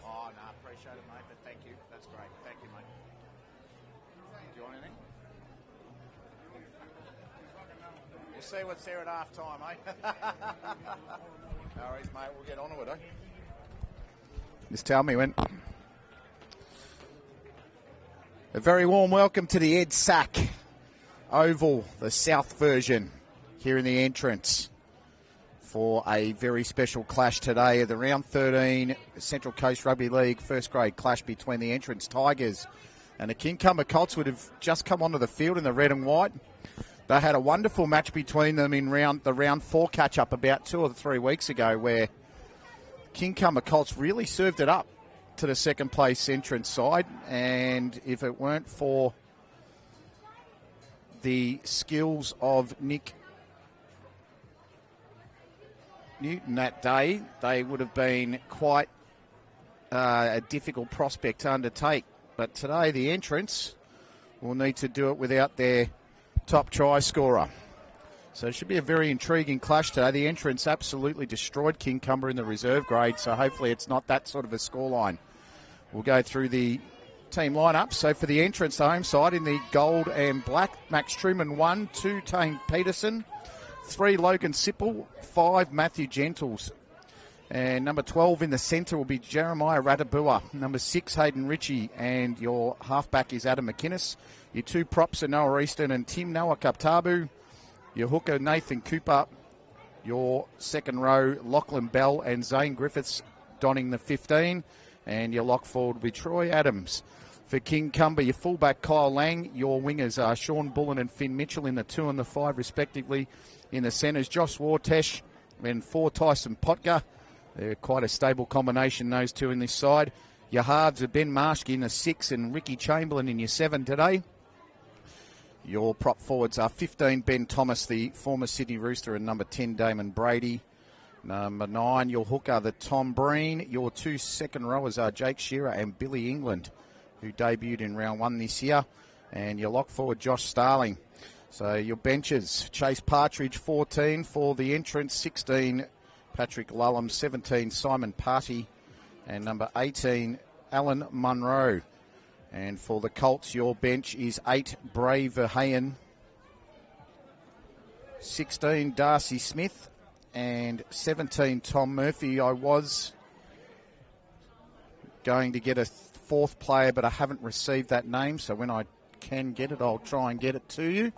Oh, no, appreciate it, mate, but thank you. That's great. Thank you, mate. Do you want anything? We'll see what's there at half time, eh? No worries, mate. We'll get on to it, eh? Just tell me when. A very warm welcome to the Ed Sack Oval, the South version, here in the entrance for a very special clash today of the Round 13 Central Coast Rugby League first grade clash between the entrance Tigers and the Kincumber Colts. Would have just come onto the field in the red and white. They had a wonderful match between them in the round 4 catch-up about 2 or 3 weeks ago, where Kincumber Colts really served it up to the second place entrance side, and if it weren't for the skills of Nick Newton that day, they would have been quite a difficult prospect to undertake. But today the entrance will need to do it without their top try scorer. So it should be a very intriguing clash today. The entrance absolutely destroyed Kincumber in the reserve grade, so hopefully it's not that sort of a scoreline. We'll go through the team lineup. So for the entrance, the home side in the gold and black, Max Truman 1, 2 Tane Peterson, 3 Logan Sipple, 5 Matthew Gentles. And number 12 in the centre will be Jeremiah Ratabua. Number 6, Hayden Ritchie. And your halfback is Adam McInnes. Your 2 props are Noah Easton and Tim Noah Kaptabu. Your hooker, Nathan Cooper. Your second row, Lachlan Bell and Zane Griffiths donning the 15. And your lock forward will be Troy Adams. For Kincumber, your fullback, Kyle Lang. Your wingers are Sean Bullen and Finn Mitchell in the 2 and the 5, respectively. In the centres, Josh Wartesh and 4, Tyson Potka. They're quite a stable combination, those 2 in this side. Your halves are Ben Marshke in the 6 and Ricky Chamberlain in your 7 today. Your prop forwards are 15, Ben Thomas, the former Sydney Rooster, and number 10, Damon Brady. Number 9, your hooker, the Tom Breen. Your 2 second rowers are Jake Shearer and Billy England, who debuted in round 1 this year. And your lock forward, Josh Starling. So your benches, Chase Partridge, 14 for the entrance, 16, Patrick Lullum, 17, Simon Party, and number 18, Alan Munro. And for the Colts, your bench is 8, Bray Verheyen, 16, Darcy Smith, and 17, Tom Murphy. I was going to get a 4th player, but I haven't received that name, so when I can get it, I'll try and get it to you.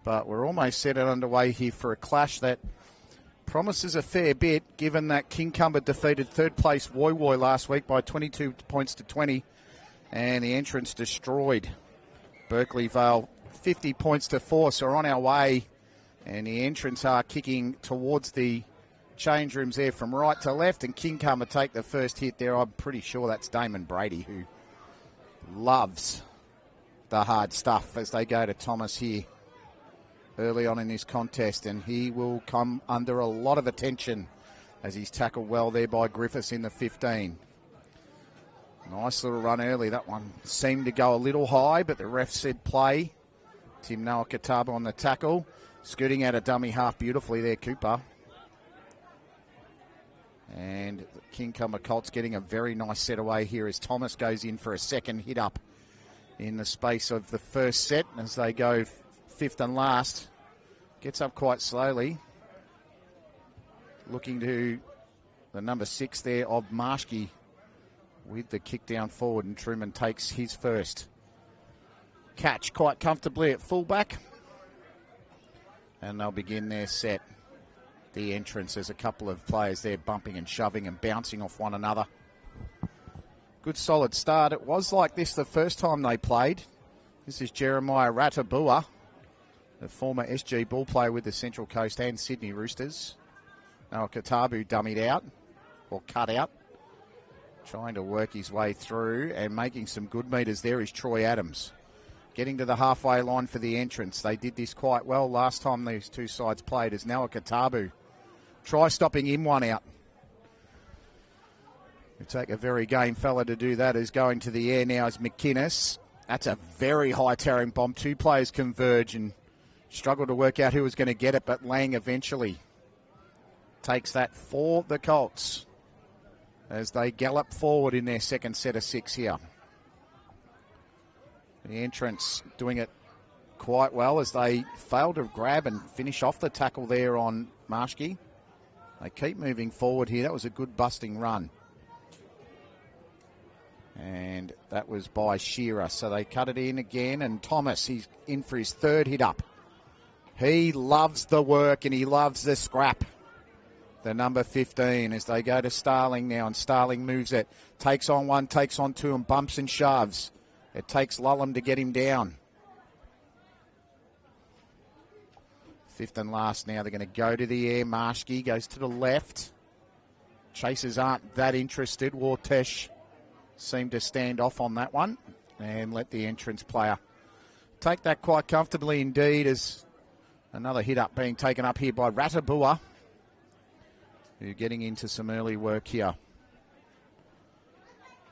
But we're almost set it underway here for a clash that promises a fair bit, given that Kincumber defeated 3rd place Woy Woy last week by 22 points to 20, and the entrance destroyed Berkeley Vale 50 points to 4. So we're on our way, and the entrance are kicking towards the change rooms there from right to left, and Kincumber take the first hit there. I'm pretty sure that's Damon Brady, who loves the hard stuff, as they go to Thomas here early on in this contest, and he will come under a lot of attention as he's tackled well there by Griffiths in the 15. Nice little run early. That one seemed to go a little high, but the ref said play. Tim Noah Kataba on the tackle. Scooting out a dummy half beautifully there, Cooper. And Kincumber Colts getting a very nice set away here as Thomas goes in for a second hit up in the space of the first set as they go 5th and last. Gets up quite slowly. Looking to the number 6 there of Marshke with the kick down forward, and Truman takes his first catch quite comfortably at fullback. And they'll begin their set. The entrance, there's a couple of players there bumping and shoving and bouncing off one another. Good solid start. It was like this the first time they played. This is Jeremiah Ratabua, the former SG ball player with the Central Coast and Sydney Roosters. Noah Katabu dummied out, or cut out. Trying to work his way through and making some good meters there is Troy Adams. Getting to the halfway line for the entrance. They did this quite well last time these two sides played as Noah Katabu. Try stopping him one out. It take a very game fella to do that. Is going to the air now is McInnes. That's a very high towering bomb. 2 players converge and struggle to work out who was going to get it, but Lang eventually takes that for the Colts. as they gallop forward in their second set of 6 here. The entrants doing it quite well as they fail to grab and finish off the tackle there on Marshke. They keep moving forward here. That was a good busting run. And that was by Shearer. So they cut it in again. And Thomas, he's in for his third hit up. He loves the work and he loves the scrap. The number 15 as they go to Starling now. And Starling moves it. Takes on one, takes on two and bumps and shoves. It takes Lulham to get him down. Fifth and last now. They're going to go to the air. Marshke goes to the left. Chasers aren't that interested. Wartesh seemed to stand off on that one and let the entrance player take that quite comfortably indeed, as another hit up being taken up here by Ratabua, who's getting into some early work here.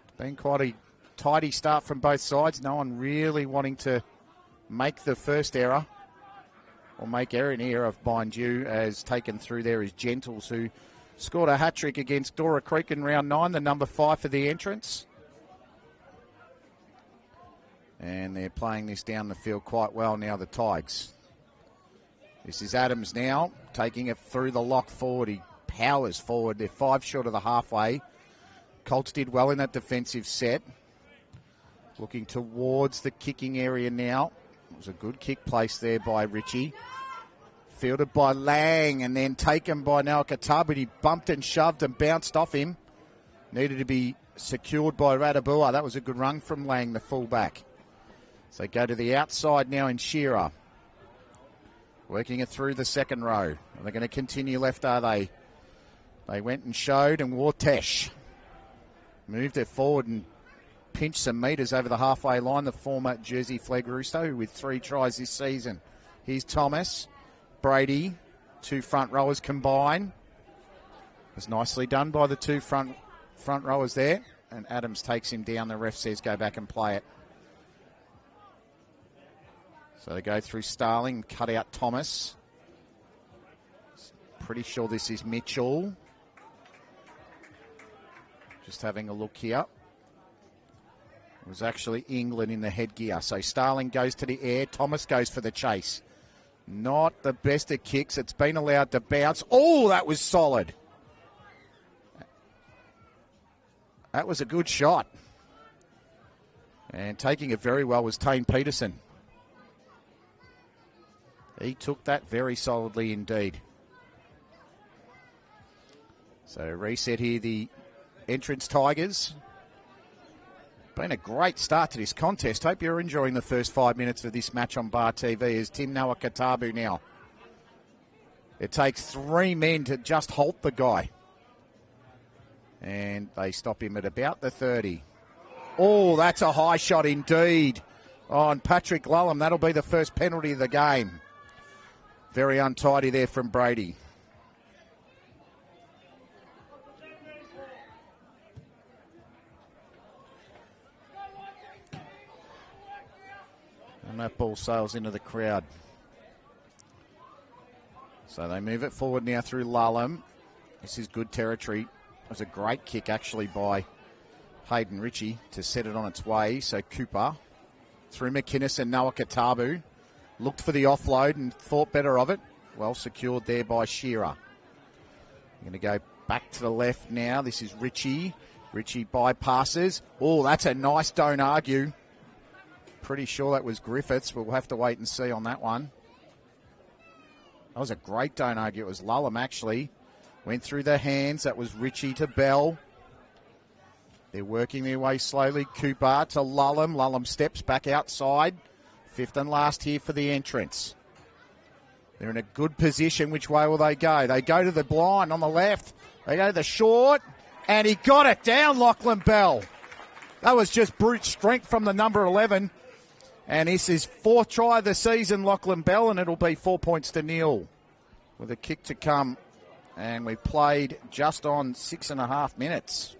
It's been quite a tidy start from both sides. No one really wanting to make the first error or make an error, mind you, as taken through there is Gentles, who scored a hat-trick against Dora Creek in round 9, the number 5 for the entrance. And they're playing this down the field quite well now, the Tigers. This is Adams now, taking it through the lock forward. He powers forward. They're 5 short of the halfway. Colts did well in that defensive set. Looking towards the kicking area now. It was a good kick place there by Ritchie. Fielded by Lang and then taken by Naukatar, but he bumped and shoved and bounced off him. Needed to be secured by Ratabua. That was a good run from Lang, the fullback. So they go to the outside now in Shearer. Working it through the second row. Are they going to continue left, are they? They went and showed, and Wartesh moved it forward and pinched some metres over the halfway line, the former Jersey Flag Rooster with 3 tries this season. Here's Thomas, Brady, 2 front rowers combine. It was nicely done by the 2 front rowers there, and Adams takes him down. The ref says go back and play it. So they go through Starling, cut out Thomas. Pretty sure this is Mitchell. Just having a look here. It was actually England in the headgear. So Starling goes to the air. Thomas goes for the chase. Not the best of kicks. It's been allowed to bounce. Oh, that was solid. That was a good shot. And taking it very well was Tane Peterson. He took that very solidly indeed. So reset here, the entrance Tigers. Been a great start to this contest. Hope you're enjoying the first 5 minutes of this match on Bar TV. As Tim Nauakatabu now. It takes 3 men to just halt the guy. And they stop him at about the 30. Oh, that's a high shot indeed on Patrick Lulham. That'll be the first penalty of the game. Very untidy there from Brady. And that ball sails into the crowd. So they move it forward now through Lulham. This is good territory. It was a great kick actually by Hayden Ritchie to set it on its way. So Cooper through McInnes and Nauakatabu. Looked for the offload and thought better of it. Well secured there by Shearer. Going to go back to the left now. This is Ritchie. Ritchie bypasses. Oh, that's a nice don't argue. Pretty sure that was Griffiths. We'll have to wait and see on that one. That was a great don't argue. It was Lulham actually. Went through the hands. That was Ritchie to Bell. They're working their way slowly. Cooper to Lulham. Lulham steps back outside. 5th and last here for the entrance. They're in a good position. Which way will they go? They go to the blind on the left. They go to the short. And he got it down, Lachlan Bell. That was just brute strength from the number 11. And this is 4th try of the season, Lachlan Bell, and it'll be 4 points to nil with a kick to come. And we've played just on 6.5 minutes.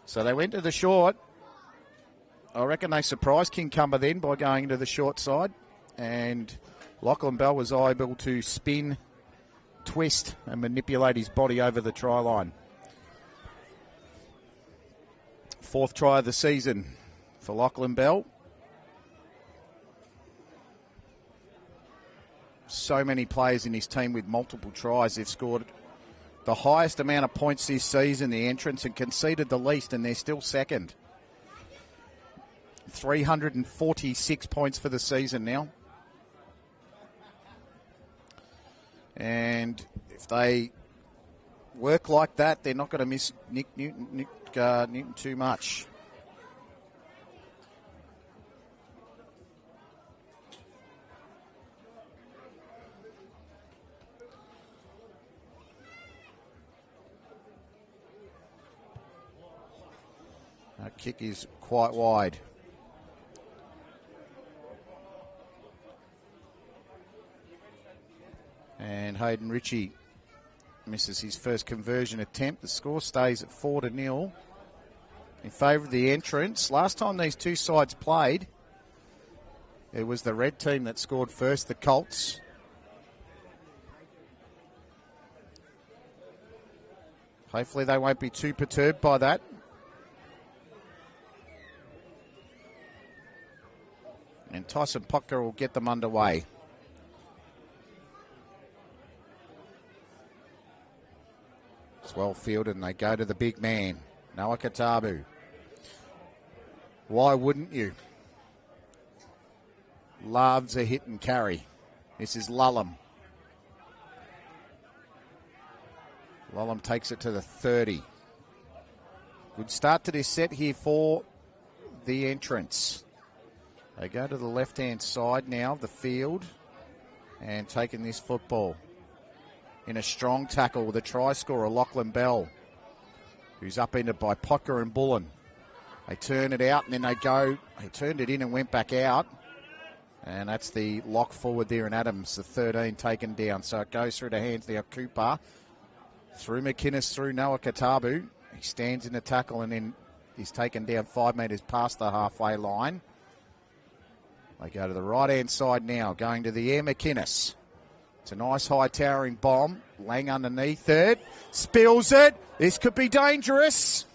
So they went to the short. I reckon they surprised Kincumber then by going to the short side. And Lachlan Bell was able to spin twist and manipulate his body over the try line. 4th try of the season for Lachlan Bell. So many players in his team with multiple tries. They've scored the highest amount of points this season, the entrants, and conceded the least, and they're still second. 346 points for the season now. And if they work like that, they're not going to miss Nick Newton too much. That kick is quite wide. And Hayden Ritchie misses his first conversion attempt. The score stays at 4-0 in favour of the entrants. Last time these two sides played, it was the red team that scored first, the Colts. Hopefully they won't be too perturbed by that. And Tyson Potker will get them underway. It's well fielded, and they go to the big man, Noah Katabu. Why wouldn't you? Loves a hit and carry. This is Lulham. Lulham takes it to the 30. Good start to this set here for the entrants. They go to the left-hand side now of the field and taking this football. In a strong tackle with a try scorer, Lachlan Bell, who's upended by Potker and Bullen. They turn it out and then they turned it in and went back out. And that's the lock forward there in Adams, the 13 taken down. So it goes through the hands there of Cooper. Through McInnes, through Noah Katabu. He stands in the tackle and then he's taken down 5 metres past the halfway line. They go to the right-hand side now, going to the air, McInnes. It's a nice high towering bomb. Lang underneath it. Spills it. This could be dangerous.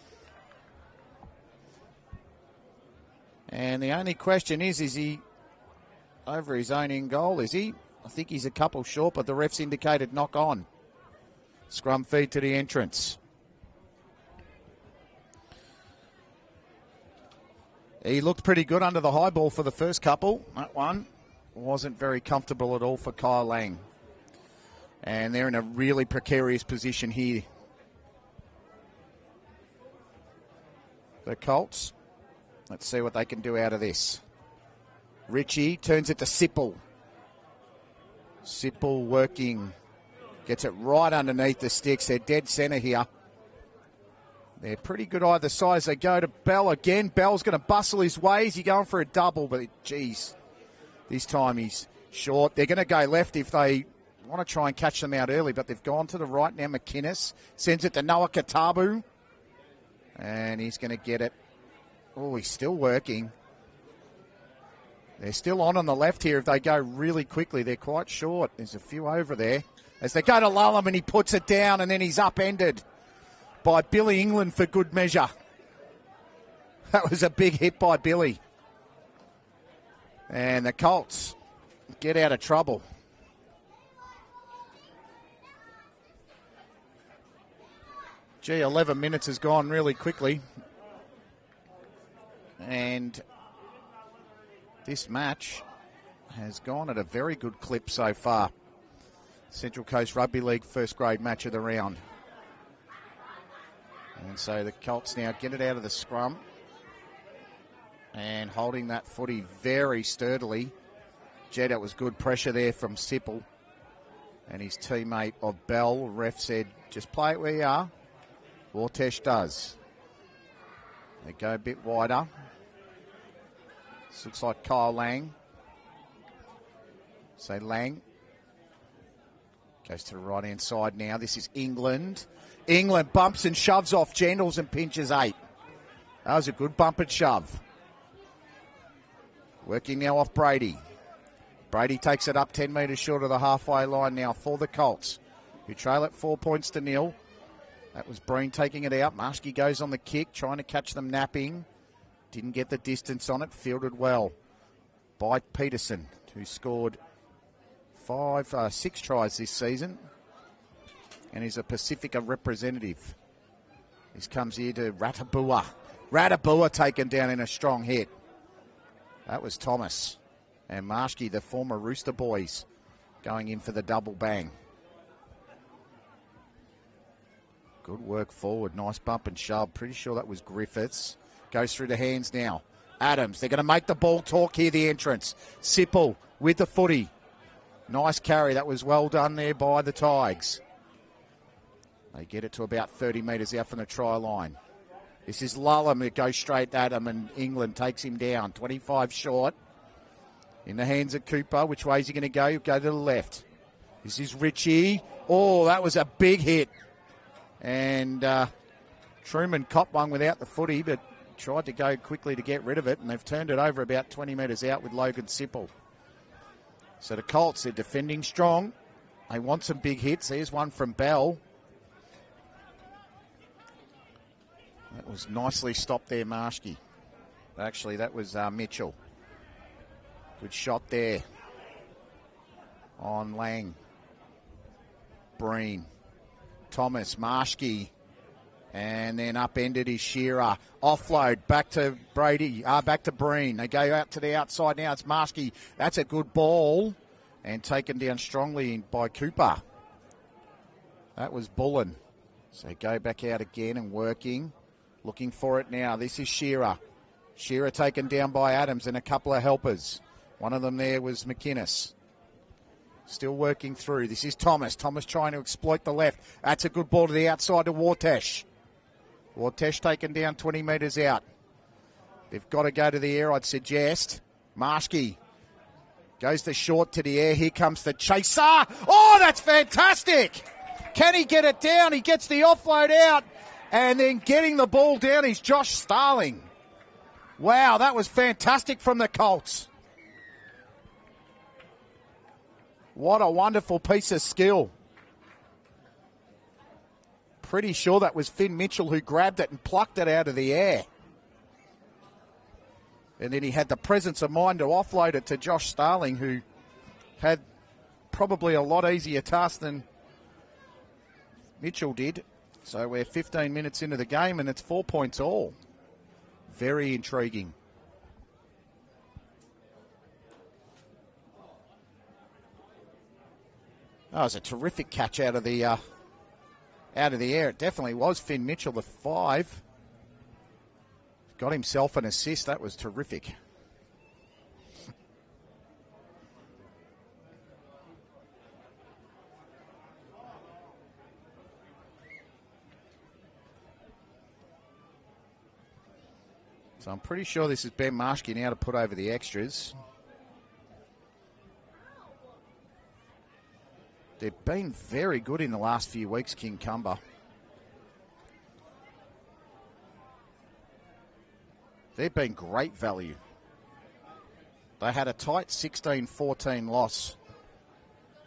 And the only question is he over his own in goal, is he? I think he's a couple short, but the ref's indicated knock on. Scrum feed to the entrance. He looked pretty good under the high ball for the first couple. That one wasn't very comfortable at all for Kyle Lang. And they're in a really precarious position here. The Colts. Let's see what they can do out of this. Ritchie turns it to Sipple. Sipple working. Gets it right underneath the sticks. They're dead centre here. They're pretty good either side as they go to Bell again. Bell's going to bustle his way. Is he going for a double? But, geez, this time he's short. They're going to go left if they want to try and catch them out early, but they've gone to the right now. McInnes sends it to Noah Katabu. And he's going to get it. Oh, he's still working. They're still on the left here if they go really quickly. They're quite short. There's a few over there. As they go to Lulham and he puts it down and then he's upended by Billy England for good measure. That was a big hit by Billy. And the Colts get out of trouble. Gee, 11 minutes has gone really quickly. And this match has gone at a very good clip so far. Central Coast Rugby League first grade match of the round. And so the Colts now get it out of the scrum. And holding that footy very sturdily. Jed, it was good pressure there from Sipple. And his teammate of Bell, ref said, just play it where you are. Vortesh does. They go a bit wider. This looks like Kyle Lang. So Lang goes to the right-hand side now. This is England. England bumps and shoves off Gendles and pinches 8. That was a good bump and shove. Working now off Brady. Brady takes it up 10 metres short of the halfway line now for the Colts. who trail at 4 points to nil. That was Breen taking it out. Marshke goes on the kick, trying to catch them napping. Didn't get the distance on it, fielded well by Peterson, who scored 6 tries this season and is a Pacifica representative. This comes here to Ratabua. Ratabua taken down in a strong hit. That was Thomas. And Marshke, the former Rooster Boys, going in for the double bang. Good work forward. Nice bump and shove. Pretty sure that was Griffiths. Goes through the hands now. Adams, they're going to make the ball talk here, the entrance. Sipple with the footy. Nice carry. That was well done there by the Tigers. They get it to about 30 metres out from the try line. This is Lullum that goes straight at him, and England takes him down. 25 short. In the hands of Cooper. Which way is he going to go? He'll go to the left. This is Richie. Oh, that was a big hit. And Truman copped one without the footy, but tried to go quickly to get rid of it, and they've turned it over about 20 metres out with Logan Sipple. So the Colts, they're defending strong. They want some big hits. There's one from Bell. That was nicely stopped there, Marshke. Actually, that was Mitchell. Good shot there on Lang. Breen. Thomas, Marshke. And then upended his Shearer. Offload back to back to Breen. They go out to the outside now. It's Marshke. That's a good ball. And taken down strongly by Cooper. That was Bullen. So go back out again and working. Looking for it now. This is Shearer. Shearer taken down by Adams and a couple of helpers. One of them there was McInnes. Still working through. This is Thomas. Thomas trying to exploit the left. That's a good ball to the outside to Wartesh. Wartesh taken down 20 metres out. They've got to go to the air, I'd suggest. Marshke goes the short to the air. Here comes the chaser. Oh, that's fantastic. Can he get it down? He gets the offload out. And then getting the ball down is Josh Starling. Wow, that was fantastic from the Colts. What a wonderful piece of skill. Pretty sure that was Finn Mitchell who grabbed it and plucked it out of the air. And then he had the presence of mind to offload it to Josh Starling, who had probably a lot easier task than Mitchell did. So we're 15 minutes into the game and it's 4 points all. Very intriguing. That was a terrific catch out of the air. It definitely was Finn Mitchell, the 5. Got himself an assist. That was terrific. So I'm pretty sure this is Ben Marshke now to put over the extras. They've been very good in the last few weeks, King Cumber. They've been great value. They had a tight 16-14 loss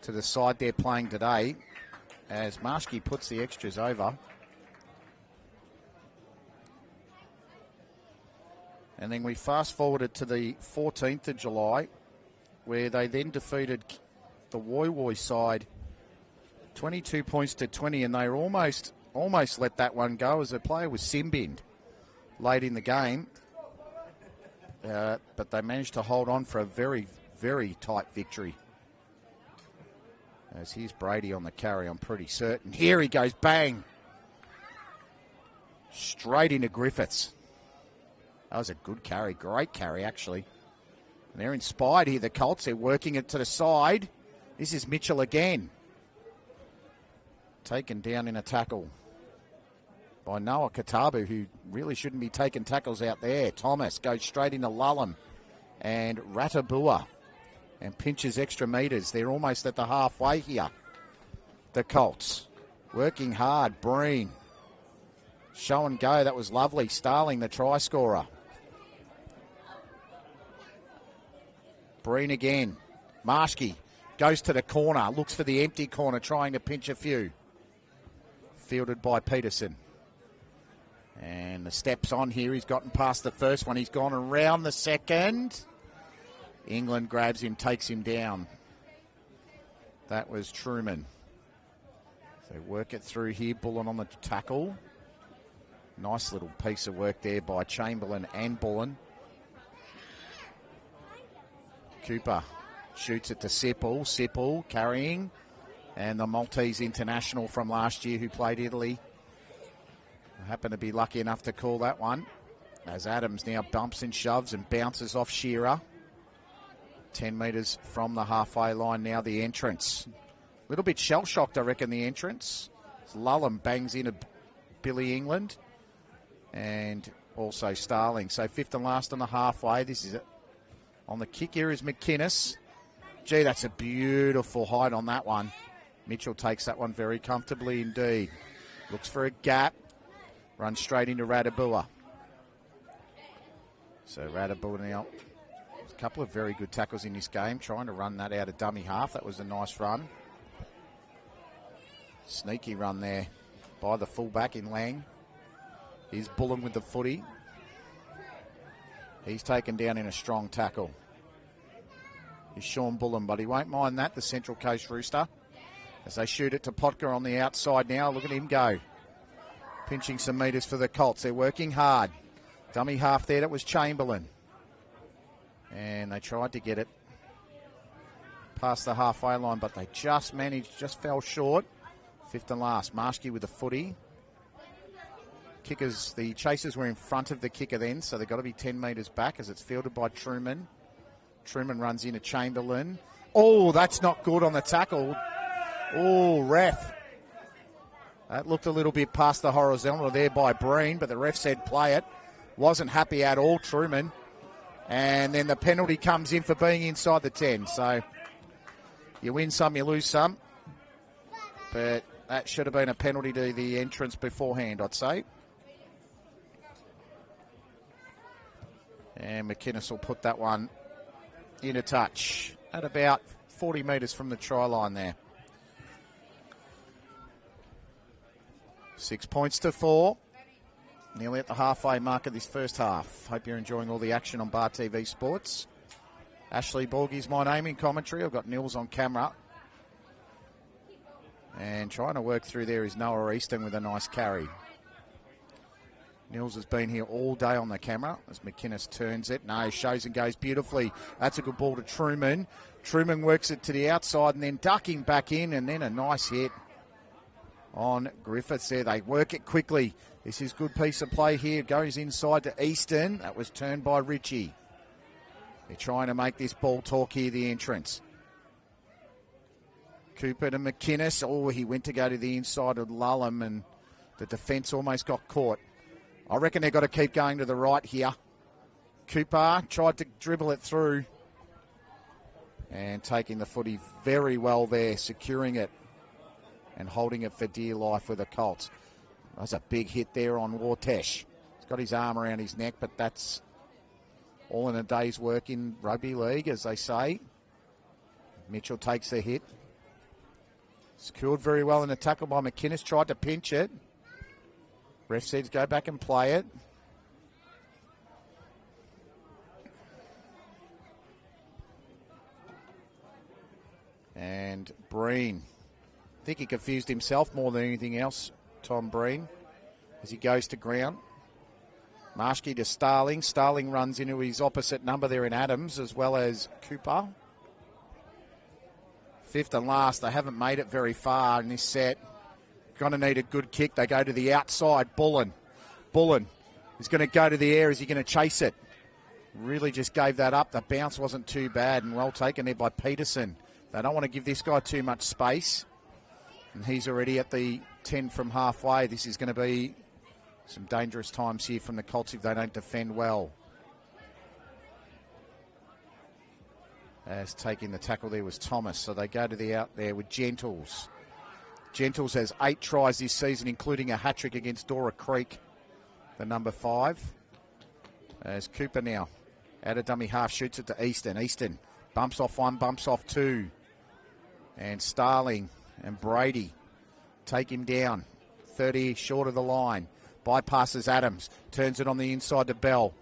to the side they're playing today as Marshke puts the extras over. And then we fast forwarded to the 14th of July where they then defeated the Woy Woy side 22 points to 20, and they were almost let that one go as a player was Simbind late in the game. But they managed to hold on for a very, very tight victory. As here's Brady on the carry, I'm pretty certain. Here he goes, bang. Straight into Griffiths. That was a good carry, great carry actually. And they're inspired here, the Colts. They're working it to the side. This is Mitchell again. Taken down in a tackle by Noah Katabu, who really shouldn't be taking tackles out there. Thomas goes straight into Lullum and Ratabua and pinches extra metres. They're almost at the halfway here. The Colts working hard. Breen. Show and go. That was lovely. Starling, the try scorer. Breen again. Marshke Goes to the corner, looks for the empty corner, trying to pinch a few. Fielded by Peterson. And the steps on here. He's gotten past the first one. He's gone around the second. England grabs him, takes him down. That was Truman. So work it through here. Bullen on the tackle. Nice little piece of work there by Chamberlain and Bullen. Cooper shoots it to Sipple. Sipple carrying. And the Maltese international from last year who played Italy. I happen to be lucky enough to call that one. As Adams now bumps and shoves and bounces off Shearer. 10 metres from the halfway line now, the entrance. A little bit shell-shocked, I reckon, the entrance. Lullum bangs into Billy England. And also Starling. So fifth and last on the halfway. This is it. On the kick here is McInnes. Gee, that's a beautiful height on that one. Mitchell takes that one very comfortably indeed. Looks for a gap. Runs straight into Radabua. So Radabua now. A couple of very good tackles in this game. Trying to run that out of dummy half. That was a nice run. Sneaky run there by the fullback in Lang. Here's Bullen with the footy. He's taken down in a strong tackle. He's Sean Bullen, but he won't mind that, the Central Coast Rooster. As they shoot it to Potka on the outside now. Look at him go. Pinching some metres for the Colts. They're working hard. Dummy half there, that was Chamberlain. And they tried to get it past the halfway line, but they just managed, just fell short. Fifth and last. Marshke with the footy. Kickers, the chasers were in front of the kicker then, so they've got to be 10 metres back as it's fielded by Truman. Truman runs into Chamberlain. Oh, that's not good on the tackle. Oh, ref. That looked a little bit past the horizontal there by Breen, but the ref said play it. Wasn't happy at all, Truman. And then the penalty comes in for being inside the 10. So you win some, you lose some. But that should have been a penalty to the entrance beforehand, I'd say. And McInnes will put that one into touch at about 40 metres from the try line there. 6 points to 4. Nearly at the halfway mark of this first half. Hope you're enjoying all the action on Bar TV Sports. Ashley Borgie's my name in commentary. I've got Nils on camera. And trying to work through there is Noah Easton with a nice carry. Nils has been here all day on the camera as McInnes turns it. No, shows and goes beautifully. That's a good ball to Truman. Truman works it to the outside and then ducking back in, and then a nice hit on Griffiths there. They work it quickly. This is a good piece of play here. Goes inside to Easton. That was turned by Ritchie. They're trying to make this ball talk here, the entrance. Cooper to McInnes. Oh, he went to go to the inside of Lullum, and the defence almost got caught. I reckon they've got to keep going to the right here. Cooper tried to dribble it through. And taking the footy very well there, securing it and holding it for dear life with the Colts. That's a big hit there on Wartesh. He's got his arm around his neck, but that's all in a day's work in rugby league, as they say. Mitchell takes the hit. Secured very well in the tackle by McInnes. Tried to pinch it. Ref says go back and play it. And Breen. I think he confused himself more than anything else, Tom Breen, as he goes to ground. Marshke to Starling. Starling runs into his opposite number there in Adams, as well as Cooper. Fifth and last. They haven't made it very far in this set. Going to need a good kick. They go to the outside. Bullen. Bullen is going to go to the air. Is he going to chase it? Really just gave that up. The bounce wasn't too bad and well taken there by Peterson. They don't want to give this guy too much space. And he's already at the 10 from halfway. This is going to be some dangerous times here from the Colts if they don't defend well. As taking the tackle there was Thomas. So they go to the out there with Gentles. Gentles has 8 tries this season, including a hat-trick against Dora Creek, the number 5. As Cooper now, out of dummy half, shoots it to Easton. Easton bumps off one, bumps off two. And Starling and Brady take him down. 30 short of the line. Bypasses Adams. Turns it on the inside to Bell.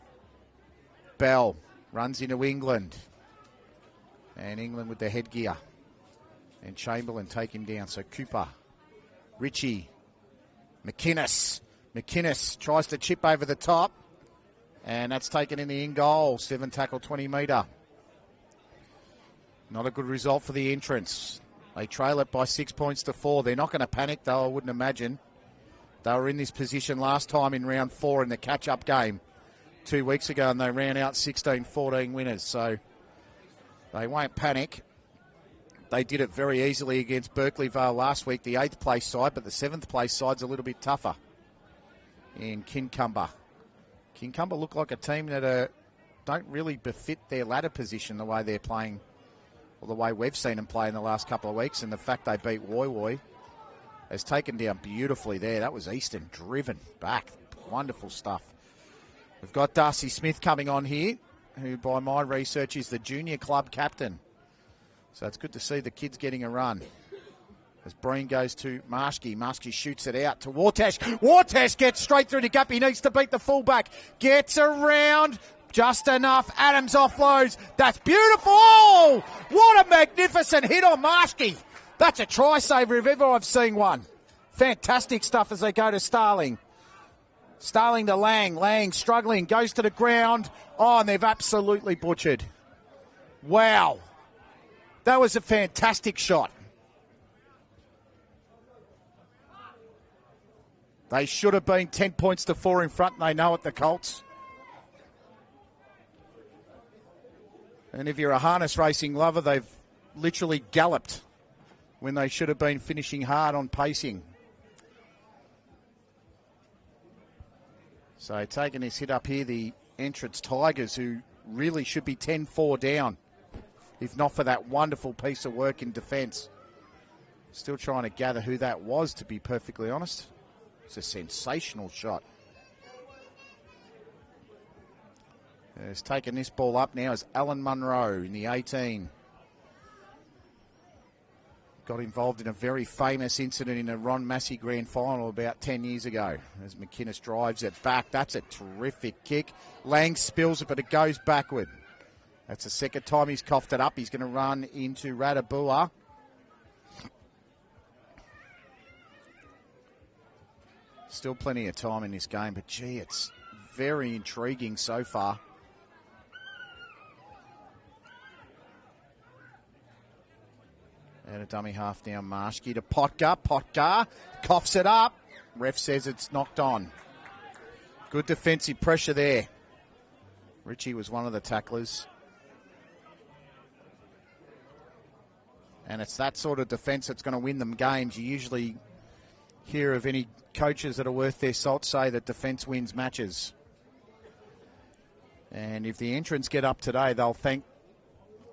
Bell runs into England. And England with the headgear. And Chamberlain take him down. So Cooper. Ritchie. McInnes. McInnes tries to chip over the top. And that's taken in the in goal. 7 tackle, 20 metre. Not a good result for the entrance. They trail it by 6 points to 4. They're not going to panic, though, I wouldn't imagine. They were in this position last time in round 4 in the catch-up game 2 weeks ago, and they ran out 16-14 winners. So they won't panic. They did it very easily against Berkeley Vale last week, the 8th place side, but the 7th place side's a little bit tougher in Kincumber. Kincumber look like a team that don't really befit their ladder position the way they're playing, or the way we've seen them play in the last couple of weeks, and the fact they beat Woy Woy has taken down beautifully there. That was Easton driven back. Wonderful stuff. We've got Darcy Smith coming on here, who by my research is the junior club captain. So it's good to see the kids getting a run. As Breen goes to Marshke. Marshke shoots it out to Wartash. Wartash gets straight through the gap. He needs to beat the fullback. Gets around just enough. Adams offloads. That's beautiful. Oh, what a magnificent hit on Marshke. That's a try saver if ever I've seen one. Fantastic stuff as they go to Starling. Starling to Lang. Lang struggling. Goes to the ground. Oh, and they've absolutely butchered. Wow. That was a fantastic shot. They should have been 10 points to 4 in front, and they know it, the Colts. And if you're a harness racing lover, they've literally galloped when they should have been finishing hard on pacing. So taking this hit up here, the entrance Tigers, who really should be 10-4 down, if not for that wonderful piece of work in defence. Still trying to gather who that was, to be perfectly honest. It's a sensational shot. Has taken this ball up now is Alan Munro in the 18. Got involved in a very famous incident in a Ron Massey grand final about 10 years ago. As McInnes drives it back. That's a terrific kick. Lang spills it, but it goes backward. That's the second time he's coughed it up. He's going to run into Radabua. Still plenty of time in this game, but gee, it's very intriguing so far. And a dummy half down Marshke to Potka. Potka coughs it up. Ref says it's knocked on. Good defensive pressure there. Ritchie was one of the tacklers. And it's that sort of defence that's going to win them games. You usually hear of any coaches that are worth their salt say that defence wins matches. And if the entrants get up today, they'll thank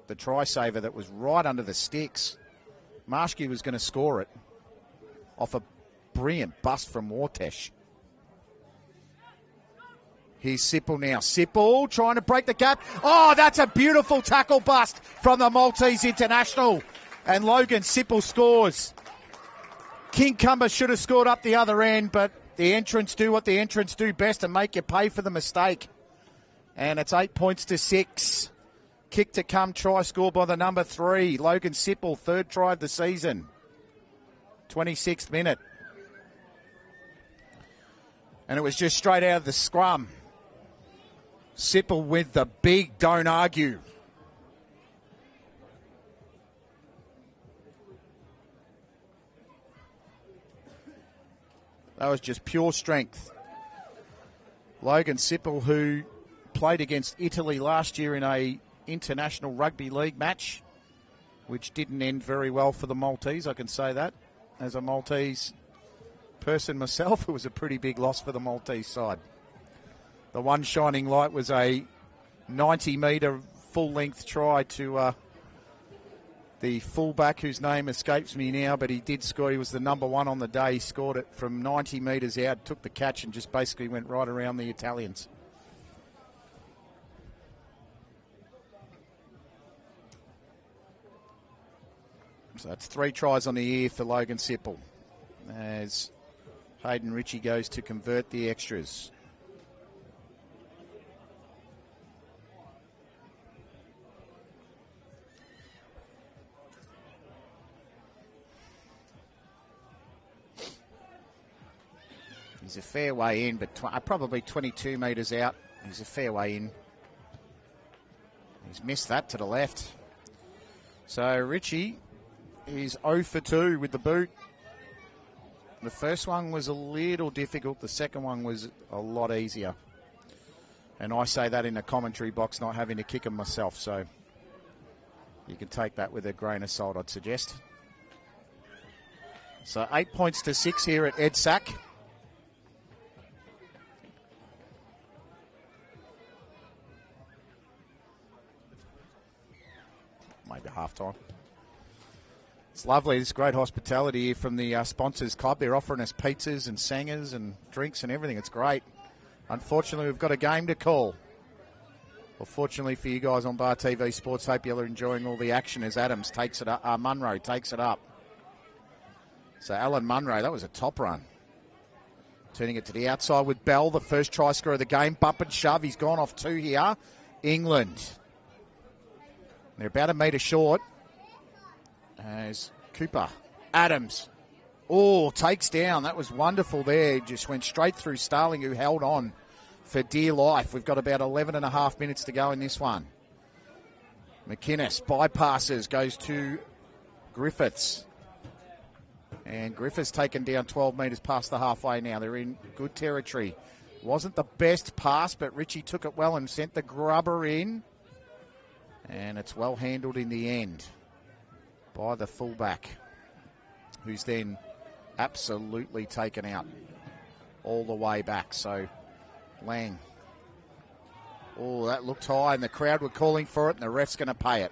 the try saver that was right under the sticks. Marshke was going to score it off a brilliant bust from Wartesh. Here's Sipple now. Sipple trying to break the gap. Oh, that's a beautiful tackle bust from the Maltese international. And Logan Sipple scores. Kincumber should have scored up the other end, but the entrants do what the entrants do best and make you pay for the mistake. And it's 8 points to 6. Kick to come, try scored by the number 3, Logan Sipple, third try of the season. 26th minute. And it was just straight out of the scrum. Sipple with the big don't argue. That was just pure strength. Logan Sipple, who played against Italy last year in a international rugby league match, which didn't end very well for the Maltese, I can say that. As a Maltese person myself, it was a pretty big loss for the Maltese side. The one shining light was a 90-metre full-length try to the fullback, whose name escapes me now, but he did score. He was the number 1 on the day. He scored it from 90 metres out, took the catch and just basically went right around the Italians. So that's 3 tries on the year for Logan Sipple as Hayden Ritchie goes to convert the extras. He's a fair way in, but probably 22 metres out. He's a fair way in. He's missed that to the left. So Ritchie is 0 for 2 with the boot. The first one was a little difficult. The second one was a lot easier. And I say that in the commentary box, not having to kick them myself. So you can take that with a grain of salt, I'd suggest. So 8 points to 6 here at Ed Sack. Maybe half-time. It's lovely. It's great hospitality here from the sponsors club. They're offering us pizzas and sangers and drinks and everything. It's great. Unfortunately, we've got a game to call. Well, fortunately for you guys on Bar TV Sports, hope you're enjoying all the action as Adams takes it up. Munro takes it up. So Alan Munro, that was a top run. Turning it to the outside with Bell, the first try scorer of the game. Bump and shove. He's gone off 2 here. England. They're about a metre short as Cooper. Adams. Oh, takes down. That was wonderful there. Just went straight through Starling, who held on for dear life. We've got about 11 and a half minutes to go in this one. McInnes bypasses, goes to Griffiths. And Griffiths taken down 12 metres past the halfway now. They're in good territory. Wasn't the best pass, but Ritchie took it well and sent the grubber in. And it's well handled in the end by the fullback, who's then absolutely taken out all the way back. So Lang. Oh, that looked high, and the crowd were calling for it, and the ref's going to pay it.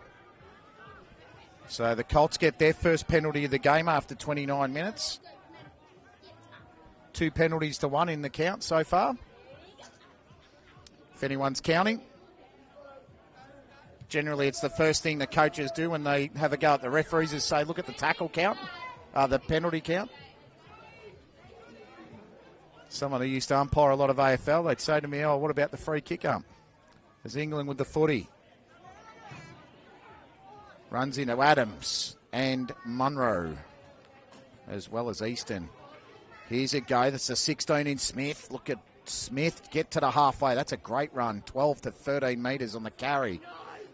So the Colts get their first penalty of the game after 29 minutes. 2 penalties to 1 in the count so far, if anyone's counting. Generally, it's the first thing the coaches do when they have a go at the referees is say, look at the tackle count, the penalty count. Someone who used to umpire a lot of AFL, they'd say to me, oh, what about the free kick ump? There's England with the footy. Runs into Adams and Munro, as well as Easton. Here's a go. That's a 16 in Smith. Look at Smith get to the halfway. That's a great run. 12 to 13 metres on the carry.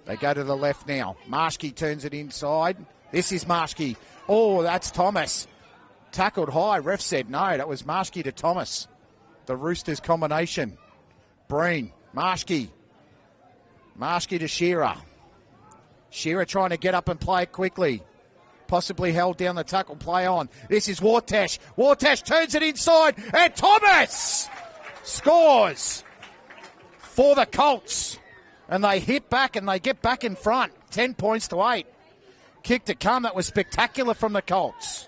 They go to the left now. Marshke turns it inside. This is Marshke. Oh, that's Thomas. Tackled high. Ref said no. That was Marshke to Thomas. The Roosters combination. Breen. Marshke. Marshke to Shearer. Shearer trying to get up and play it quickly. Possibly held down the tackle. Play on. This is Wartash. Wartash turns it inside. And Thomas scores for the Colts. And they hit back and they get back in front. 10 points to 8. Kick to come. That was spectacular from the Colts.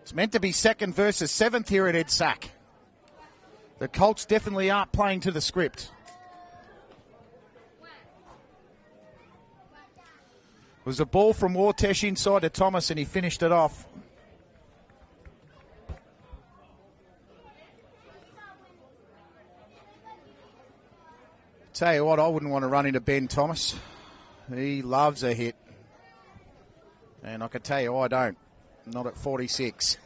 It's meant to be second versus 7th here at Ed Sack. The Colts definitely aren't playing to the script. It was a ball from Wartash inside to Thomas and he finished it off. Tell you what, I wouldn't want to run into Ben Thomas. He loves a hit. And I can tell you I don't. Not at 46.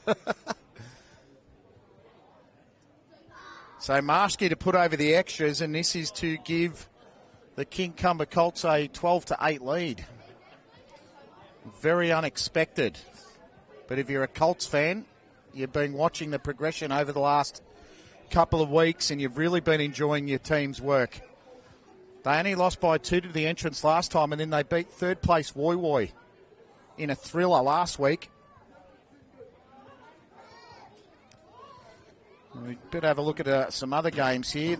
So Marshke to put over the extras, and this is to give the King Cumber Colts a 12 to 8 lead. Very unexpected. But if you're a Colts fan, you've been watching the progression over the last couple of weeks and you've really been enjoying your team's work. They only lost by 2 to the entrance last time, and then they beat third place Woy Woy in a thriller last week. We better have a look at some other games here.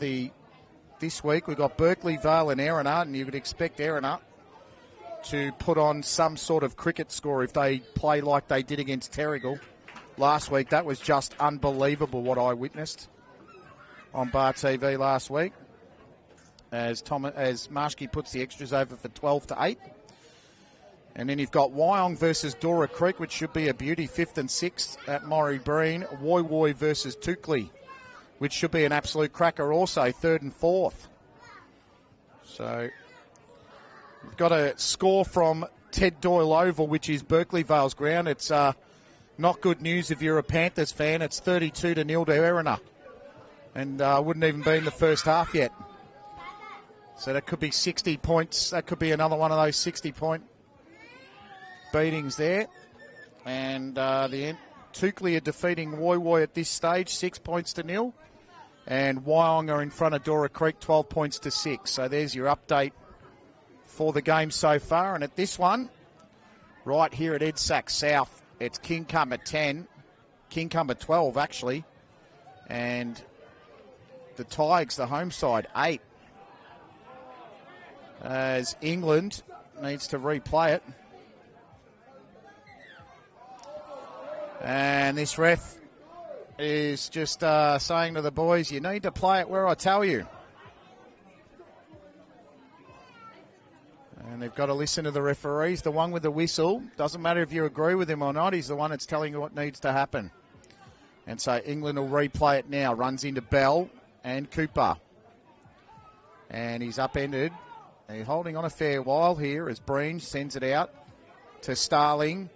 This week we've got Berkeley, Vale and Erina, and you would expect Erina to put on some sort of cricket score if they play like they did against Terrigal last week. That was just unbelievable what I witnessed on Bar TV last week. as Marshke puts the extras over for 12-8. And then you've got Wyong versus Dora Creek, which should be a beauty, 5th and 6th at Morrie Breen. Woy Woy versus Toukley, which should be an absolute cracker also, 3rd and 4th. So we've got a score from Ted Doyle Oval, which is Berkeley Vale's ground. It's not good news if you're a Panthers fan. It's 32-0 to Erina. And wouldn't even be in the first half yet. So that could be 60 points. That could be another one of those 60-point beatings there. And Toukley are defeating Woy Woy at this stage, 6 points to 0. And Wyong are in front of Dora Creek, 12 points to 6. So there's your update for the game so far. And at this one, right here at Edsack South, it's Kincumber 10, Kincumber 12 actually. And the Tigers, the home side, 8. As England needs to replay it. And this ref is just saying to the boys, you need to play it where I tell you. And they've got to listen to the referees. The one with the whistle, doesn't matter if you agree with him or not, he's the one that's telling you what needs to happen. And so England will replay it now. Runs into Bell and Cooper. And he's upended. He's holding on a fair while here as Breen sends it out to Starling,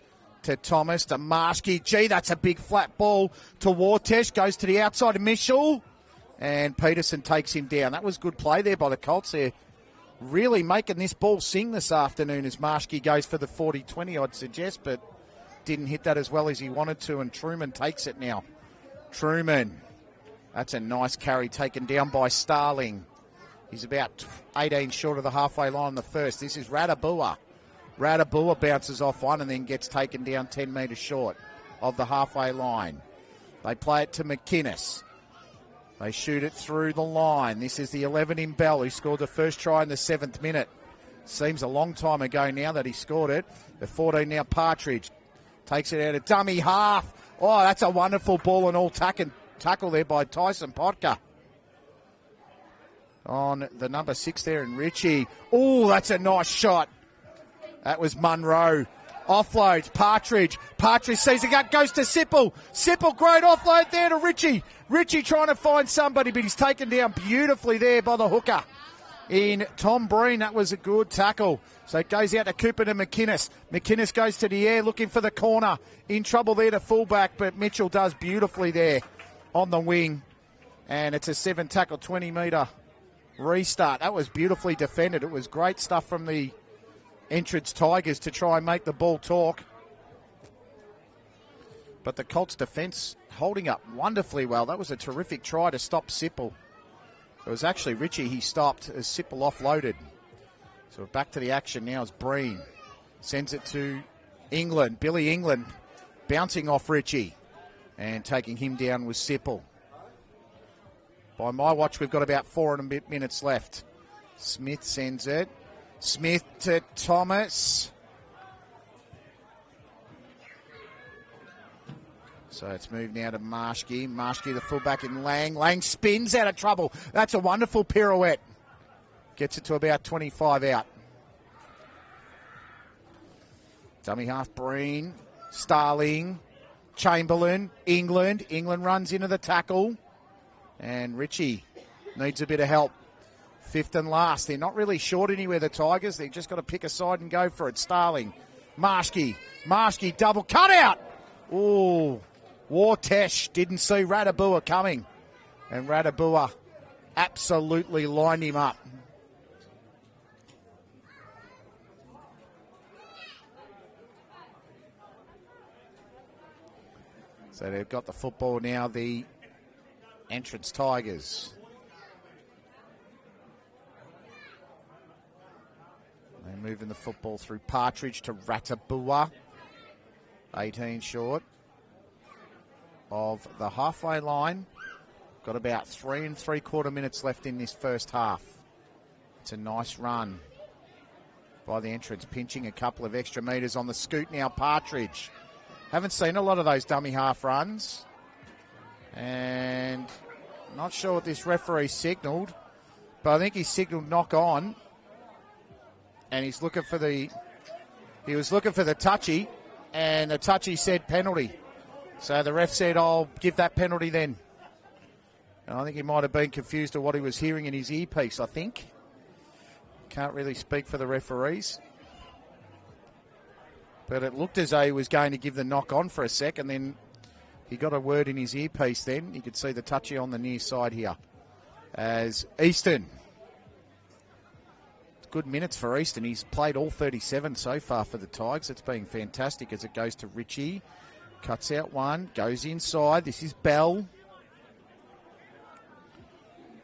to Thomas, to Marshke. Gee, that's a big flat ball to Wartesh. Goes to the outside of Mitchell. And Peterson takes him down. That was good play there by the Colts. They're really making this ball sing this afternoon as Marshke goes for the 40-20, I'd suggest, but didn't hit that as well as he wanted to. And Truman takes it now. Truman. That's a nice carry taken down by Starling. He's about 18 short of the halfway line in the first. This is Radabua. Radabua bounces off one and then gets taken down 10 metres short of the halfway line. They play it to McInnes. They shoot it through the line. This is the 11 in Bell, who scored the first try in the 7th minute. Seems a long time ago now that he scored it. The 14 now, Partridge. Takes it out of dummy half. Oh, that's a wonderful ball and all tackle there by Tyson Potka. On the number 6 there, and Richie. Oh, that's a nice shot. That was Munro. Offloads, Partridge. Partridge sees the gut, goes to Sipple. Sipple, great offload there to Richie. Richie trying to find somebody, but he's taken down beautifully there by the hooker. In Tom Breen, that was a good tackle. So it goes out to Cooper to McInnes. McInnes goes to the air looking for the corner. In trouble there to fullback, but Mitchell does beautifully there on the wing. And it's a 7-tackle, 20-metre restart. That was beautifully defended. It was great stuff from the entrance Tigers to try and make the ball talk. But the Colts defence holding up wonderfully well. That was a terrific try to stop Sipple. It was actually Richie he stopped as Sipple offloaded. So we're back to the action now as Breen sends it to England. Billy England bouncing off Richie and taking him down with Sipple. By my watch, we've got about 4 and a bit minutes left. Smith sends it. Smith to Thomas. So it's moved now to Marshke. Marshke, the fullback, in Lang. Lang spins out of trouble. That's a wonderful pirouette. Gets it to about 25 out. Dummy half, Breen. Starling. Chamberlain. England. England runs into the tackle. And Richie needs a bit of help. 5th and last. They're not really short anywhere, the Tigers. They've just got to pick a side and go for it. Starling. Marshke. Marshke double cut out. Ooh. Wartesh didn't see Radabua coming. And Radabua absolutely lined him up. So they've got the football now, the entrance Tigers. They're moving the football through Partridge to Ratabua. 18 short of the halfway line. Got about 3 3/4 minutes left in this first half. It's a nice run by the entrance, pinching a couple of extra metres on the scoot now, Partridge. Haven't seen a lot of those dummy half runs. And not sure what this referee signalled, But I think he signalled knock on, and he was looking for the touchy, and the touchy said penalty. So the ref said, I'll give that penalty then. And I think he might have been confused of what he was hearing in his earpiece, I think. Can't really speak for the referees. But it looked as though he was going to give the knock on for a sec, and then he got a word in his earpiece then. You could see the touchy on the near side here. As Easton. Good minutes for Easton. He's played all 37 so far for the Tigers. It's been fantastic as it goes to Richie. Cuts out one, goes inside. This is Bell.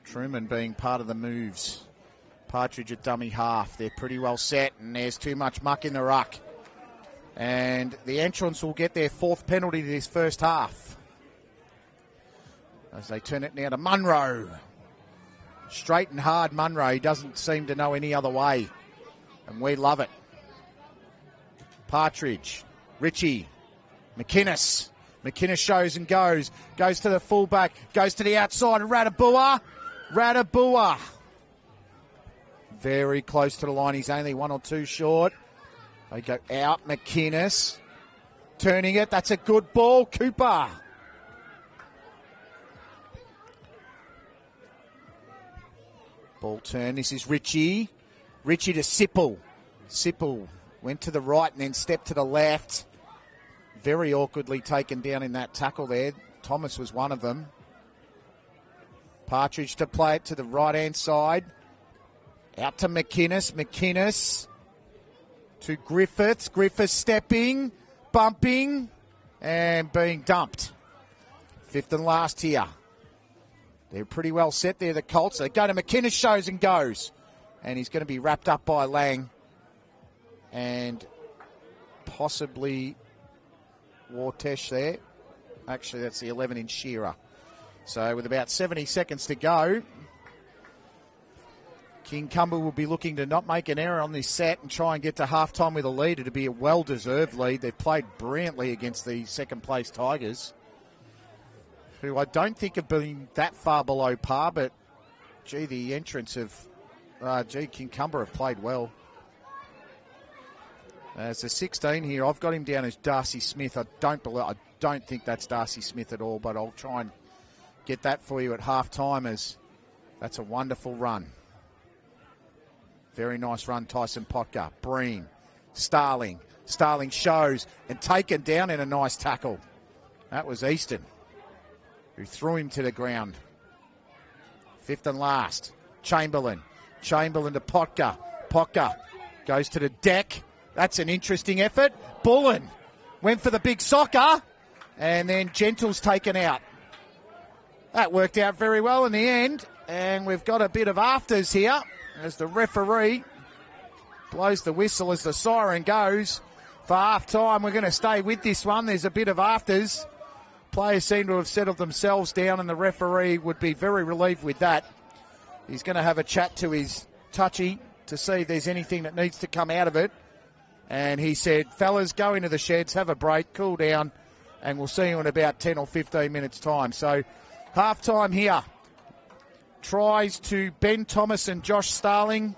Truman being part of the moves. Partridge at dummy half. They're pretty well set, and there's too much muck in the ruck. And the entrants will get their fourth penalty to this first half. As they turn it now to Munro. Straight and hard Munro. He doesn't seem to know any other way. And we love it. Partridge. Richie. McInnes. McInnes shows and goes. Goes to the fullback. Goes to the outside. Radabua. Radabua. Very close to the line. He's only 1 or 2 short. They go out. McInnes. Turning it. That's a good ball. Cooper. Ball turn. This is Richie. Richie to Sipple. Sipple went to the right and then stepped to the left. Very awkwardly taken down in that tackle there. Thomas was one of them. Partridge to play it to the right-hand side. Out to McInnes. McInnes to Griffiths. Griffiths stepping, bumping, and being dumped. Fifth and last here. They're pretty well set there, the Colts. They go to McInnes, shows and goes. And he's going to be wrapped up by Lang. And possibly Wartesh there. Actually, that's the 11-inch Shearer. So with about 70 seconds to go, King Cumber will be looking to not make an error on this set and try and get to halftime with a lead. It'll be a well-deserved lead. They've played brilliantly against the second-place Tigers, who I don't think have been that far below par, but, gee, the entrants of, King Cumber have played well. As the 16 here, I've got him down as Darcy Smith. I don't think that's Darcy Smith at all, but I'll try and get that for you at half-time, as that's a wonderful run. Very nice run, Tyson Potka. Breen, Starling. Starling shows and taken down in a nice tackle. That was Easton, who threw him to the ground. Fifth and last, Chamberlain. Chamberlain to Potka. Potka goes to the deck. That's an interesting effort. Bullen went for the big soccer, and then Gentle's taken out. That worked out very well in the end, and we've got a bit of afters here as the referee blows the whistle as the siren goes for half-time. We're going to stay with this one. There's a bit of afters. Players seem to have settled themselves down, and the referee would be very relieved with that. He's going to have a chat to his touchy to see if there's anything that needs to come out of it. And he said, fellas, go into the sheds, have a break, cool down, and we'll see you in about 10 or 15 minutes' time. So half-time here. Tries to Ben Thomas and Josh Starling.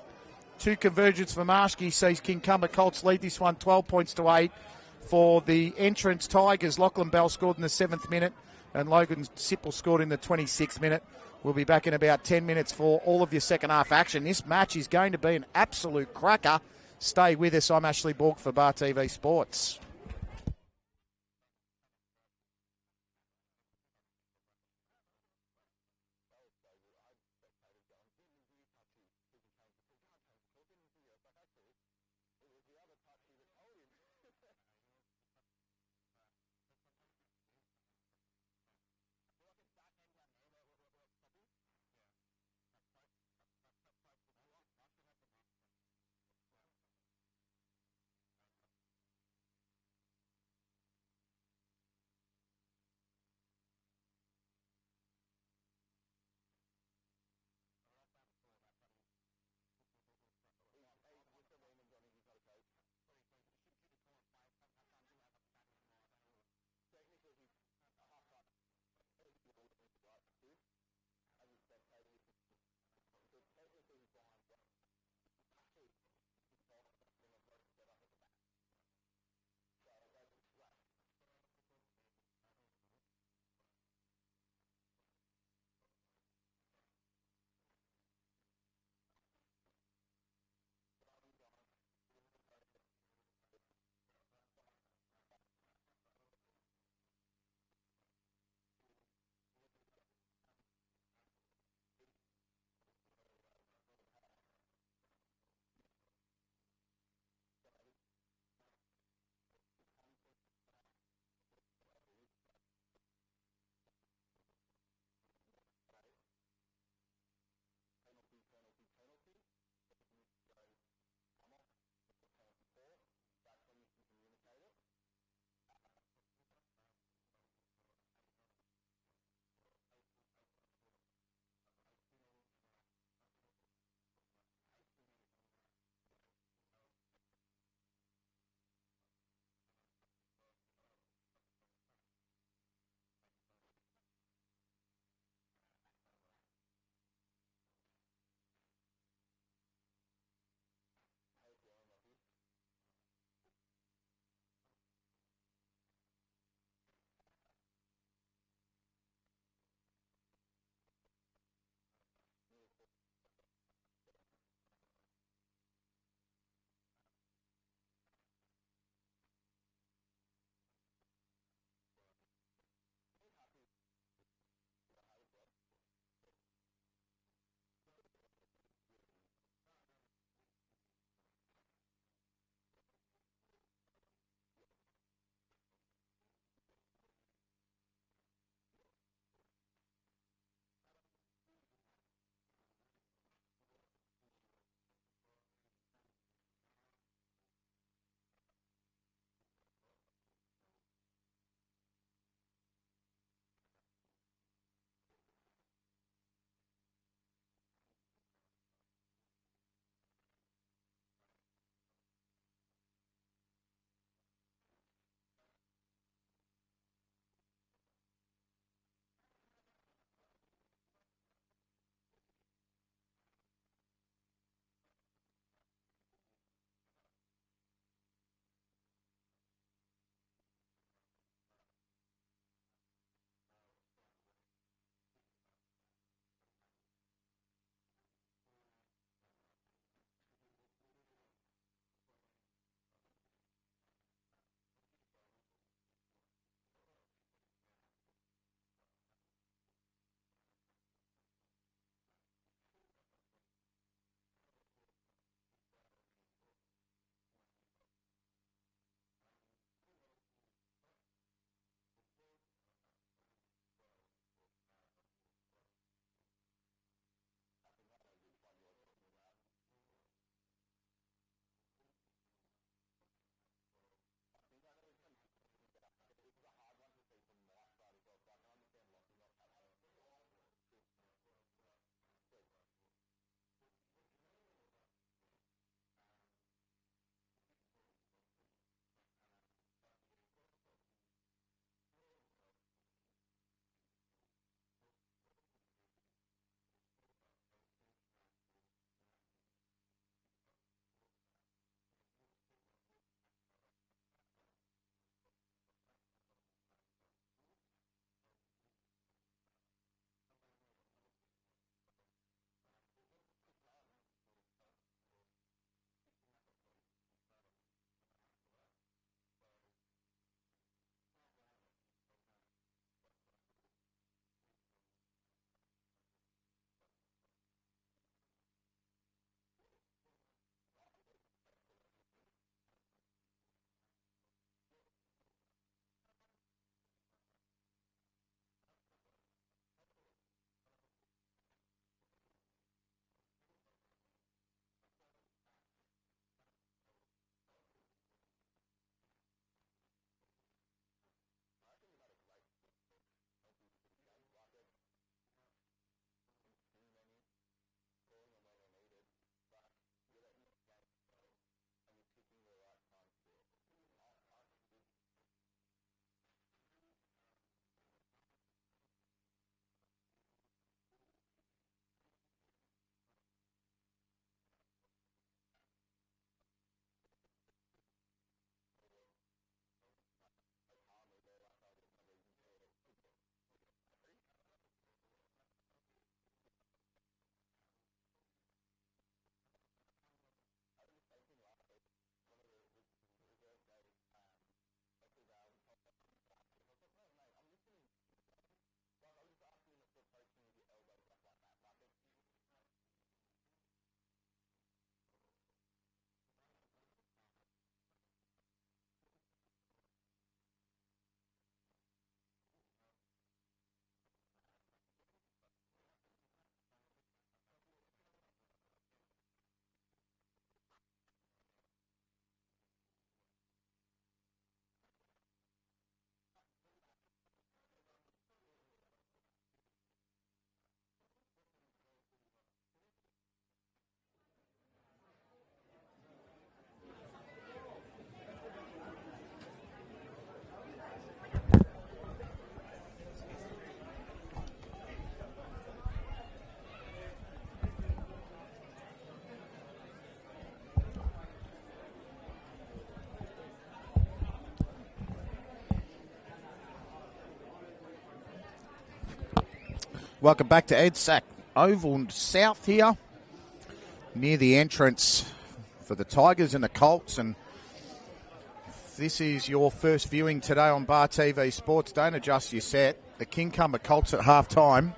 2 convergence for Marshke sees King Cumber Colts lead this one 12 points to 8. For the entrance Tigers, Lachlan Bell scored in the 7th minute and Logan Sipple scored in the 26th minute. We'll be back in about 10 minutes for all of your second half action. This match is going to be an absolute cracker. Stay with us. I'm Ashley Bork for Bar TV Sports. Welcome back to Ed Sack Oval South here, near the entrance for the Tigers and the Colts. And if this is your first viewing today on Bar TV Sports, don't adjust your set. The Kincumber Colts at half-time.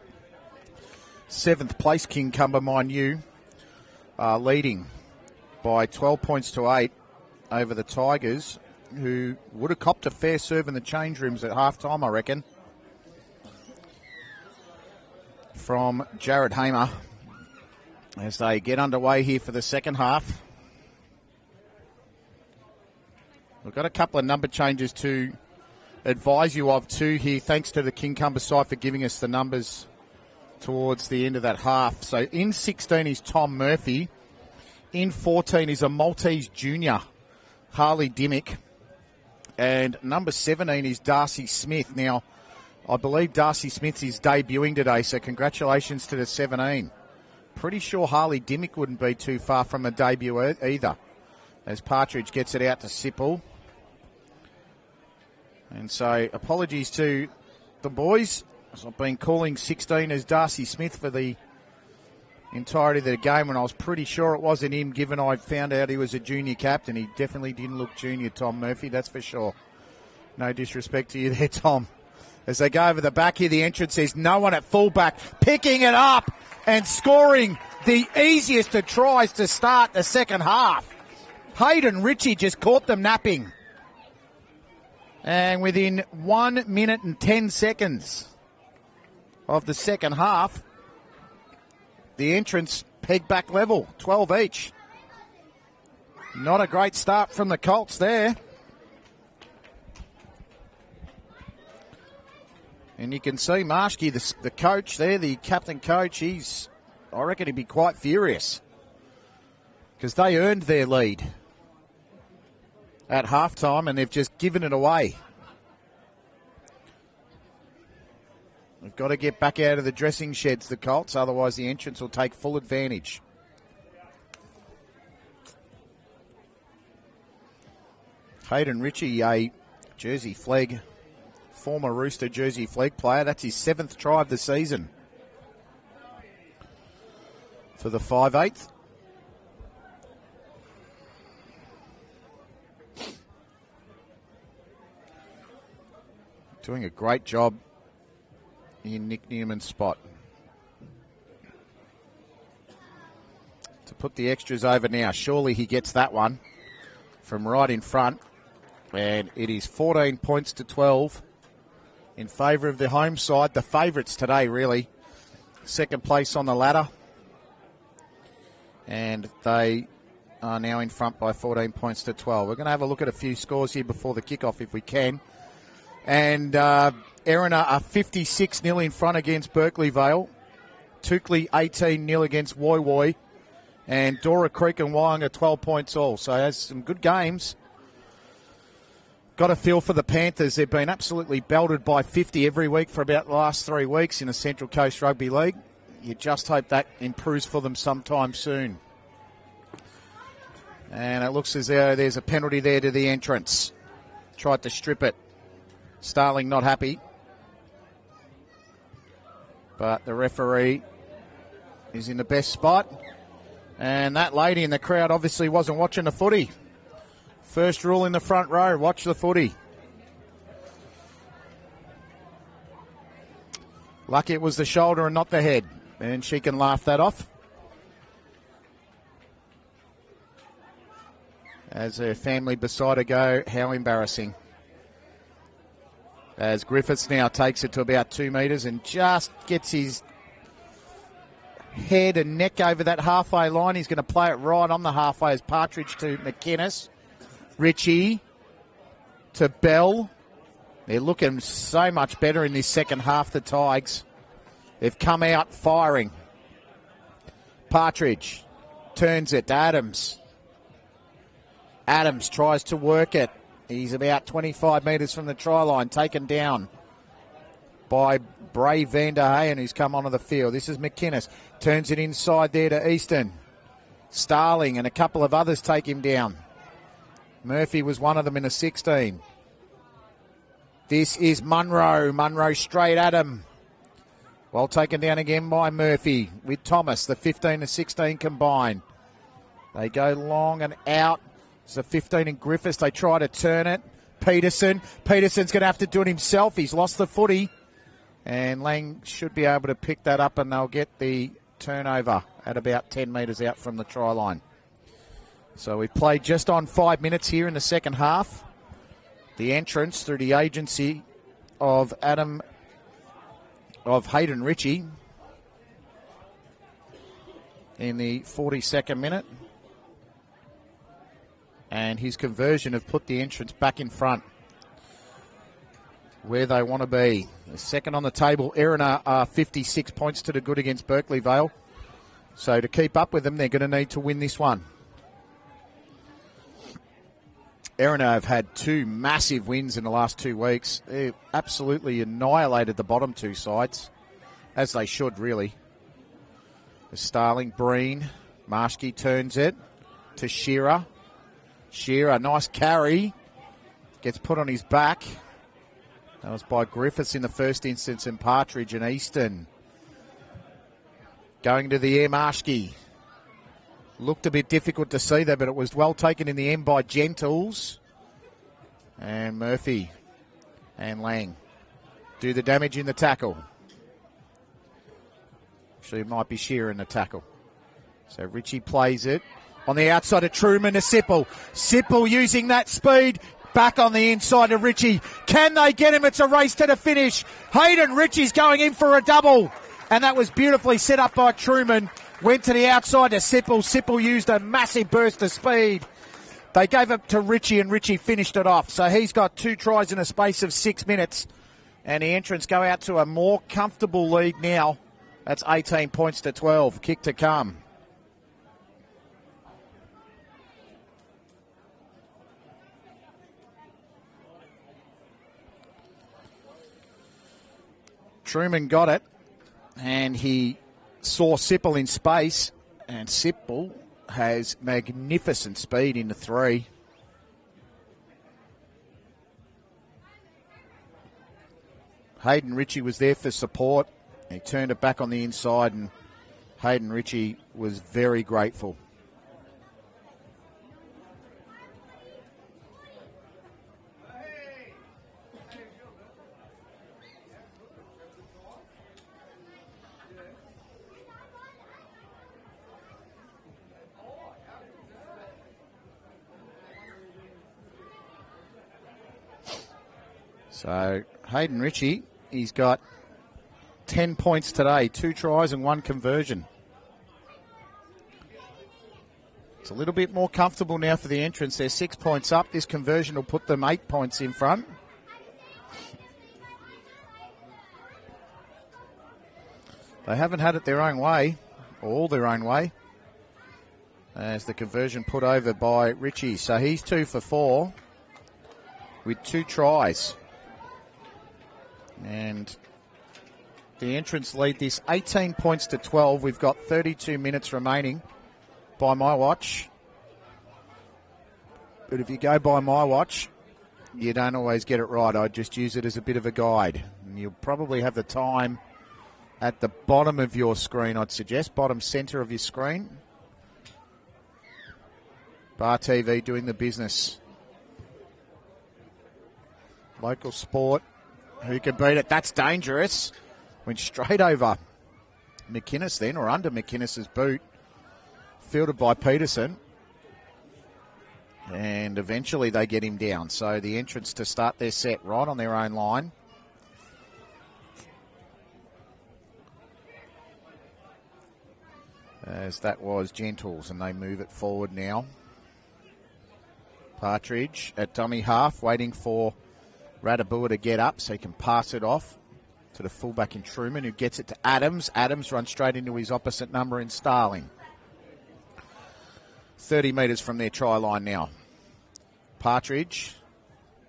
7th place Kincumber, mind you, leading by 12 points to 8 over the Tigers, who would have copped a fair serve in the change rooms at half-time, I reckon, from Jared Hamer as they get underway here for the second half. We've got a couple of number changes to advise you of too here, thanks to the Kincumber side for giving us the numbers towards the end of that half. So in 16 is Tom Murphy. In 14 is a Maltese junior, Harley Dimmick. And number 17 is Darcy Smith. Now, I believe Darcy Smith is debuting today, so congratulations to the 17. Pretty sure Harley Dimmick wouldn't be too far from a debut either, as Partridge gets it out to Sipple. And so apologies to the boys, as I've been calling 16 as Darcy Smith for the entirety of the game, and I was pretty sure it wasn't him, given I found out he was a junior captain. He definitely didn't look junior, Tom Murphy, that's for sure. No disrespect to you there, Tom. As they go over the back here, the entrance says no one at fullback, picking it up and scoring the easiest of tries to start the second half. Hayden Ritchie just caught them napping. And within 1 minute and 10 seconds of the second half, the entrance pegged back level, 12 each. Not a great start from the Colts there. And you can see Marshke, the coach there, the captain coach, I reckon he'd be quite furious, because they earned their lead at halftime and they've just given it away. They've got to get back out of the dressing sheds, the Colts, otherwise the entrance will take full advantage. Hayden Ritchie, a Jersey Flegg, former Rooster Jersey Flegg player. That's his 7th try of the season for the 5/8. Doing a great job in Nick Newman's spot. To put the extras over now. Surely he gets that one from right in front. And it is 14 points to 12 in favour of the home side. The favourites today, really. Second place on the ladder. And they are now in front by 14 points to 12. We're going to have a look at a few scores here before the kickoff if we can. And Erina are 56-0 in front against Berkeley Vale. Toukley 18-0 against Woy Woy. And Dora Creek and Wyong are 12 points all. So has some good games. Got a feel for the Panthers. They've been absolutely belted by 50 every week for about the last 3 weeks in the Central Coast Rugby League. You just hope that improves for them sometime soon. And it looks as though there's a penalty there to the entrance. Tried to strip it. Starling not happy. But the referee is in the best spot. And that lady in the crowd obviously wasn't watching the footy. First rule in the front row, watch the footy. Lucky it was the shoulder and not the head. And she can laugh that off. As her family beside her go, how embarrassing. As Griffiths now takes it to about 2 metres and just gets his head and neck over that halfway line. He's going to play it right on the halfway as Partridge to McInnes. Ritchie to Bell. They're looking so much better in this second half, the Tigers. They've come out firing. Partridge turns it to Adams. Adams tries to work it. He's about 25 metres from the try line, taken down by Brave Van der Heyen, who's come onto the field. This is McInnes. Turns it inside there to Easton. Starling and a couple of others take him down. Murphy was one of them in a 16. This is Munro. Munro straight at him. Well taken down again by Murphy with Thomas, the 15 to 16 combined. They go long and out. It's the 15 and Griffiths. They try to turn it. Peterson's going to have to do it himself. He's lost the footy. And Lang should be able to pick that up, and they'll get the turnover at about 10 metres out from the try line. So we've played just on 5 minutes here in the second half. The entrance through the agency of Hayden Ritchie in the 42nd minute. And his conversion have put the entrance back in front where they want to be. The second on the table, Erina are 56 points to the good against Berkeley Vale. So to keep up with them, they're going to need to win this one. Erina have had two massive wins in the last 2 weeks. They absolutely annihilated the bottom two sides, as they should, really. Starling, Breen, Marshke turns it to Shearer. Shearer, nice carry. Gets put on his back. That was by Griffiths in the first instance, and Partridge and Easton. Going to the air, Marshke. Looked a bit difficult to see there, but it was well taken in the end by Gentles. And Murphy and Lang do the damage in the tackle. Actually, it might be Shearer in the tackle. So Ritchie plays it. On the outside of Truman to Sipple. Sipple using that speed. Back on the inside of Ritchie. Can they get him? It's a race to the finish. Hayden Ritchie's going in for a double. And that was beautifully set up by Truman. Went to the outside to Sipple. Sipple used a massive burst of speed. They gave it to Ritchie, and Ritchie finished it off. So he's got 2 tries in a space of 6 minutes. And the entrants go out to a more comfortable lead now. That's 18 points to 12. Kick to come. Truman got it, and he saw Sipple in space, and Sipple has magnificent speed in the 3. Hayden Ritchie was there for support. He turned it back on the inside, and Hayden Ritchie was very grateful. So Hayden Ritchie, he's got 10 points today, 2 tries and 1 conversion. It's a little bit more comfortable now for the entrants. They're 6 points up. This conversion will put them 8 points in front. They haven't had it their own way, or all their own way, as the conversion put over by Ritchie. So he's 2 for 4 with 2 tries. And the entrants lead this 18 points to 12. We've got 32 minutes remaining by my watch. But if you go by my watch, you don't always get it right. I just use it as a bit of a guide. And you'll probably have the time at the bottom of your screen, I'd suggest. Bottom centre of your screen. Bar TV doing the business. Local sport. Who can beat it? That's dangerous. Went straight over McInnes then, or under McInnes's boot. Fielded by Peterson. And eventually they get him down. So the entrants to start their set right on their own line. As that was Gentles, and they move it forward now. Partridge at dummy half, waiting for Radabua to get up so he can pass it off to the fullback in Truman, who gets it to Adams. Adams runs straight into his opposite number in Starling. 30 metres from their try line now. Partridge,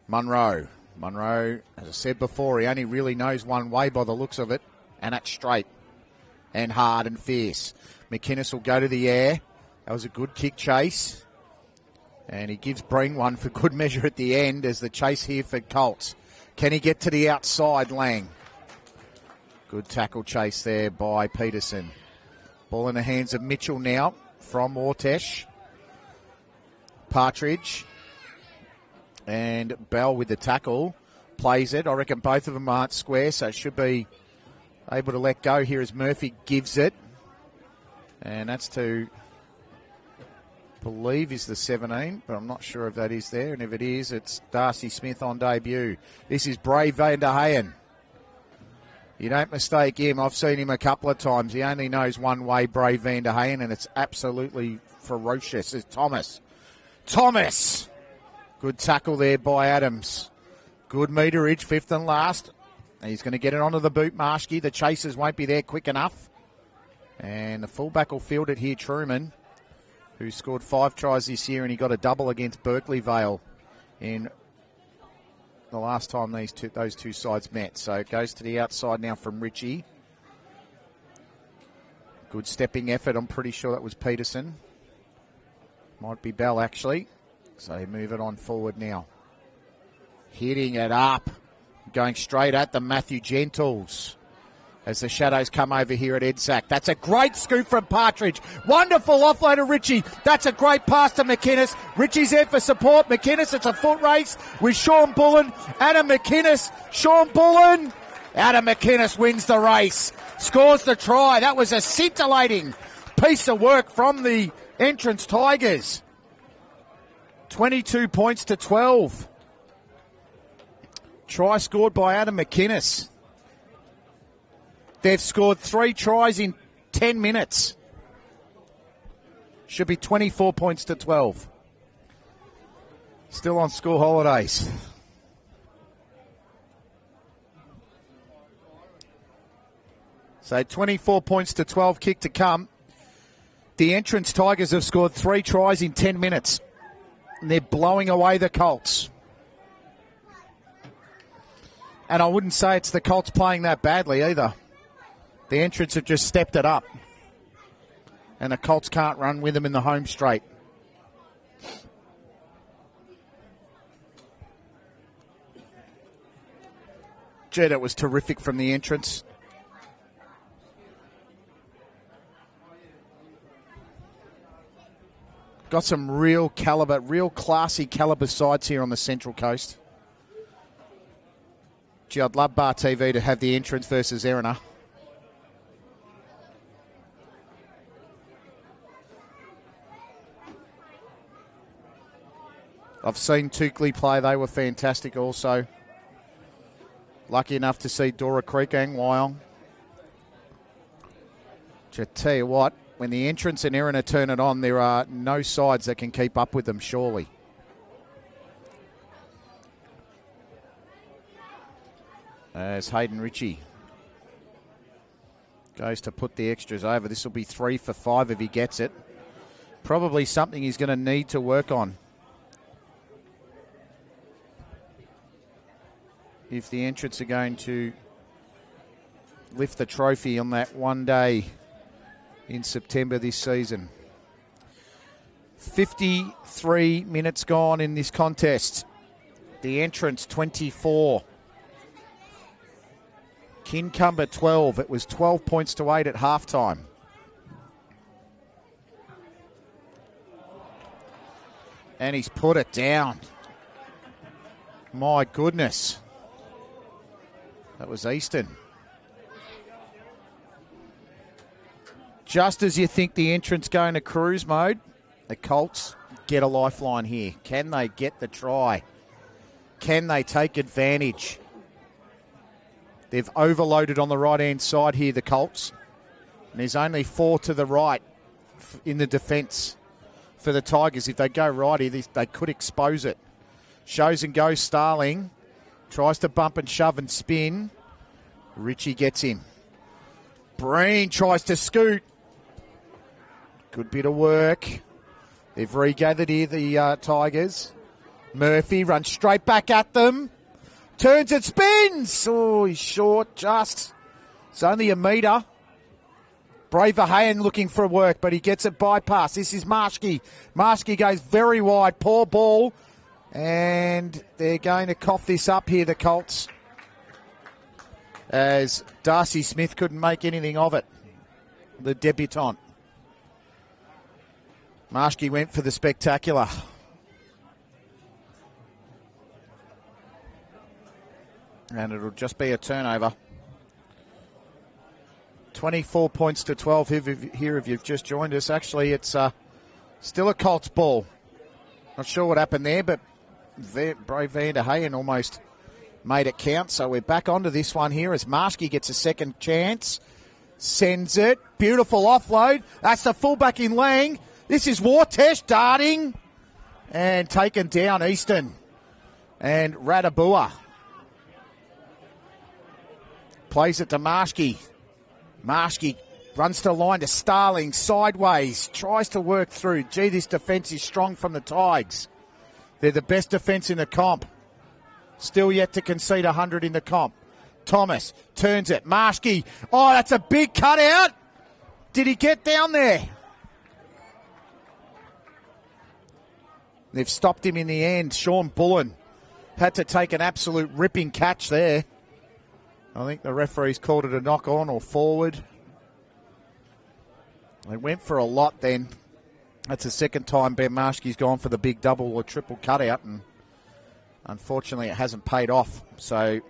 Munro. Munro, as I said before, he only really knows one way by the looks of it, and that's straight and hard and fierce. McInnes will go to the air. That was a good kick chase. And he gives Breen one for good measure at the end as the chase here for Colts. Can he get to the outside, Lang? Good tackle chase there by Peterson. Ball in the hands of Mitchell now from Ortesh. Partridge and Bell with the tackle. Plays it. I reckon both of them aren't square, so it should be able to let go here as Murphy gives it. And that's to, believe, is the 17, but I'm not sure if that is there. And if it is, it's Darcy Smith on debut. This is Brave Van der Heyen. You don't mistake him. I've seen him a couple of times. He only knows one way, Brave Van der Heyen, and it's absolutely ferocious. It's Thomas. Thomas! Good tackle there by Adams. Good meterage, fifth and last. He's going to get it onto the boot, Marshke. The chasers won't be there quick enough. And the fullback will field it here, Truman, who scored 5 tries this year, and he got a double against Berkeley Vale in the last time those two sides met. So it goes to the outside now from Richie. Good stepping effort. I'm pretty sure that was Peterson. Might be Bell, actually. So they move it on forward now. Hitting it up. Going straight at the Matthew Gentles as the Shadows come over here at EDSAC. That's a great scoop from Partridge. Wonderful offload of Richie. That's a great pass to McInnes. Richie's there for support. McInnes, it's a foot race with Sean Bullen. Adam McInnes. Sean Bullen. Adam McInnes wins the race. Scores the try. That was a scintillating piece of work from the Entrance Tigers. 22 points to 12. Try scored by Adam McInnes. They've scored 3 tries in 10 minutes. Should be 24 points to 12. Still on school holidays. So 24 points to 12, kick to come. The Entrance Tigers have scored 3 tries in 10 minutes. And they're blowing away the Colts. And I wouldn't say it's the Colts playing that badly either. The Entrance have just stepped it up. And the Colts can't run with them in the home straight. Gee, that was terrific from the Entrance. Got some real calibre, real classy calibre sides here on the Central Coast. Gee, I'd love Bar TV to have the Entrance versus Erina. I've seen Toukley play. They were fantastic also. Lucky enough to see Dora Creek and Wyong. I tell you what, when the Entrance and Erina turn it on, there are no sides that can keep up with them, surely. As Hayden Ritchie goes to put the extras over. This will be 3 for 5 if he gets it. Probably something he's going to need to work on if the Entrance are going to lift the trophy on that one day in September this season. 53 minutes gone in this contest. The Entrance 24. Kincumber 12. It was 12 points to 8 at halftime. And he's put it down. My goodness. That was Easton. Just as you think the Entrance going to cruise mode, the Colts get a lifeline here. Can they get the try? Can they take advantage? They've overloaded on the right-hand side here, the Colts. And there's only 4 to the right in the defence for the Tigers. If they go righty, they could expose it. Shows and goes Starling. Tries to bump and shove and spin. Richie gets him. Breen tries to scoot. Good bit of work. They've regathered here, the Tigers. Murphy runs straight back at them. Turns and spins. Oh, he's short just. It's only a metre. Braver Hayen looking for work, but he gets it bypassed. This is Marshke. Marshke goes very wide. Poor ball. And they're going to cough this up here, the Colts. as Darcy Smith couldn't make anything of it, the debutant. Marshke went for the spectacular. And it'll just be a turnover. 24 points to 12 here if you've just joined us. Actually, it's still a Colts ball. Not sure what happened there, but Brave Van der Heyen almost made it count. So we're back onto this one here as Marshke gets a second chance. Sends it. Beautiful offload. That's the fullback in Lang. This is Wartesh darting. And taken down Easton. And Radabua plays it to Marshke. Marshke runs to the line to Starling, sideways, tries to work through. Gee, this defence is strong from the Tigers. They're the best defence in the comp. Still yet to concede 100 in the comp. Thomas turns it. Marshke, oh, that's a big cutout. Did he get down there? They've stopped him in the end. Sean Bullen had to take an absolute ripping catch there. I think the referee's called it a knock on or forward. They went for a lot then. That's the second time Ben Marshke's gone for the big double or triple cutout, and unfortunately it hasn't paid off. So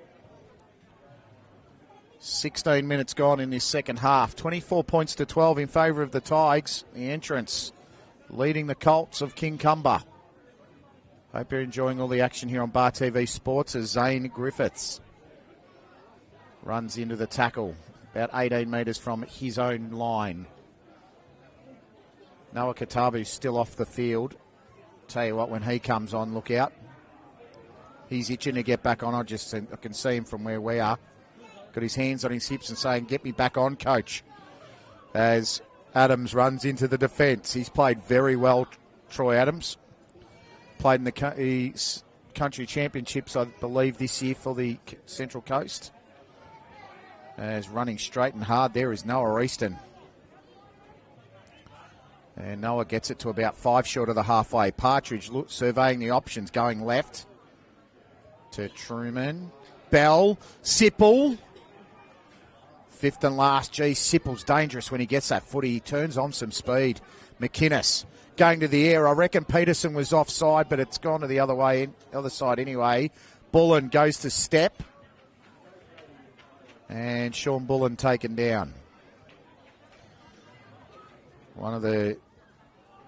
16 minutes gone in this second half. 24 points to 12 in favour of the Tigers. The entrance leading the Colts of Kincumber. Hope you're enjoying all the action here on Bar TV Sports as Zane Griffiths runs into the tackle, about 18 metres from his own line. Noah Katabu's still off the field. Tell you what, when he comes on, look out. He's itching to get back on. I can see him from where we are. Got his hands on his hips and saying, get me back on, coach. As Adams runs into the defence. He's played very well, Troy Adams. Played in the country championships, I believe, this year for the Central Coast. As running straight and hard there is Noah Easton. And Noah gets it to about 5 short of the halfway. Partridge surveying the options, going left to Truman. Bell, Sipple. Fifth and last. Gee, Sipple's dangerous when he gets that footy. He turns on some speed. McInnes going to the air. I reckon Peterson was offside, but it's gone to the other side anyway. Bullen goes to step. And Sean Bullen taken down. One of the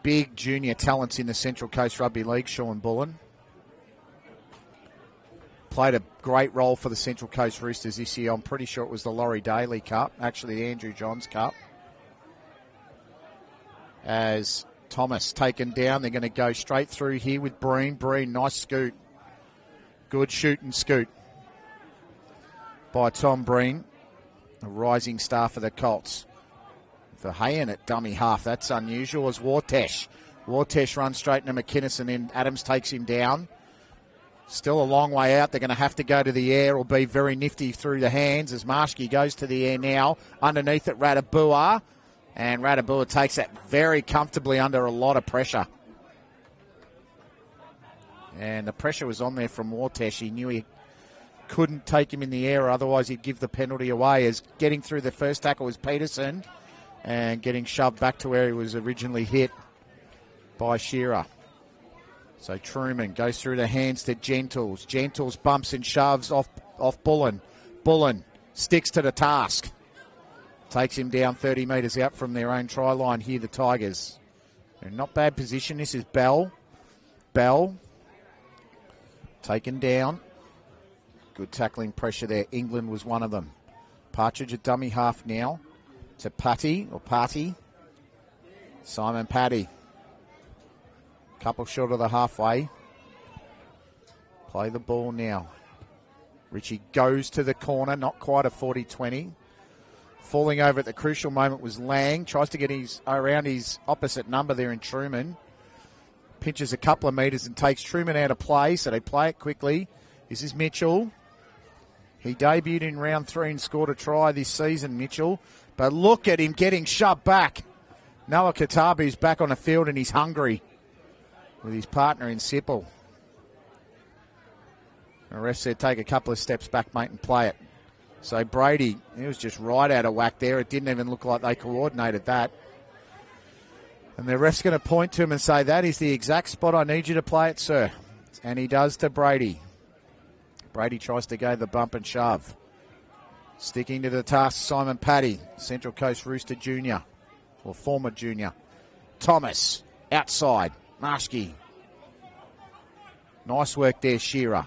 big junior talents in the Central Coast Rugby League, Sean Bullen. Played a great role for the Central Coast Roosters this year. I'm pretty sure it was the Laurie Daly Cup, actually the Andrew Johns Cup. As Thomas taken down, they're going to go straight through here with Breen. Breen, nice scoot. Good shoot and scoot by Tom Breen, a rising star for the Colts. For Hayen at dummy half, that's unusual as Wartesh. Wartesh runs straight into McInnes and then Adams takes him down. Still a long way out. They're going to have to go to the air or be very nifty through the hands as Marshke goes to the air now. Underneath it, Radabua. And Radabua takes that very comfortably under a lot of pressure. And the pressure was on there from Wartesh. He knew he couldn't take him in the air, otherwise he'd give the penalty away. As getting through the first tackle was Peterson and getting shoved back to where he was originally hit by Shearer. So Truman goes through the hands to Gentles. Gentles bumps and shoves off Bullen. Bullen sticks to the task. Takes him down 30 metres out from their own try line here, the Tigers. They're in not bad position. This is Bell. Bell taken down. Good tackling pressure there. England was one of them. Partridge at dummy half now to Patty. Simon Patty. Couple short of the halfway. Play the ball now. Richie goes to the corner. Not quite a 40-20. Falling over at the crucial moment was Lang. Tries to get around his opposite number there in Truman. Pinches a couple of metres and takes Truman out of play. So they play it quickly. This is Mitchell. He debuted in round 3 and scored a try this season, Mitchell. But look at him getting shoved back. Noah Katabu's back on the field and he's hungry with his partner in Sipple. The ref said take a couple of steps back, mate, and play it. So Brady, he was just right out of whack there. It didn't even look like they coordinated that. And the ref's going to point to him and say, that is the exact spot I need you to play it, sir. And he does to Brady. Brady tries to go the bump and shove. Sticking to the task, Simon Paddy, Central Coast Rooster Junior, or former junior. Thomas, outside. Marshke. Nice work there, Shearer.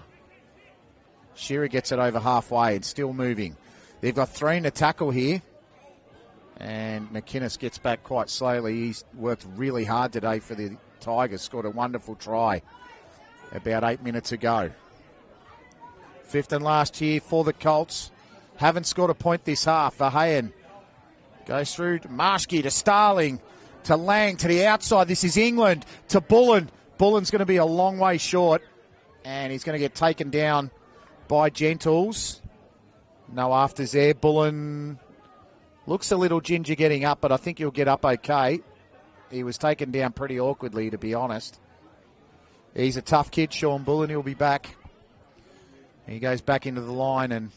Shearer gets it over halfway and still moving. They've got 3 in the tackle here. And McInnes gets back quite slowly. He's worked really hard today for the Tigers. Scored a wonderful try about 8 minutes ago. 5th and last here for the Colts. Haven't scored a point this half. Verheyen goes through to Marshke, to Starling, to Lang, to the outside. This is England, to Bullen. Bullen's going to be a long way short, and he's going to get taken down by Gentles. No afters there. Bullen looks a little ginger getting up, but I think he'll get up okay. He was taken down pretty awkwardly, to be honest. He's a tough kid, Sean Bullen. He'll be back. He goes back into the line, and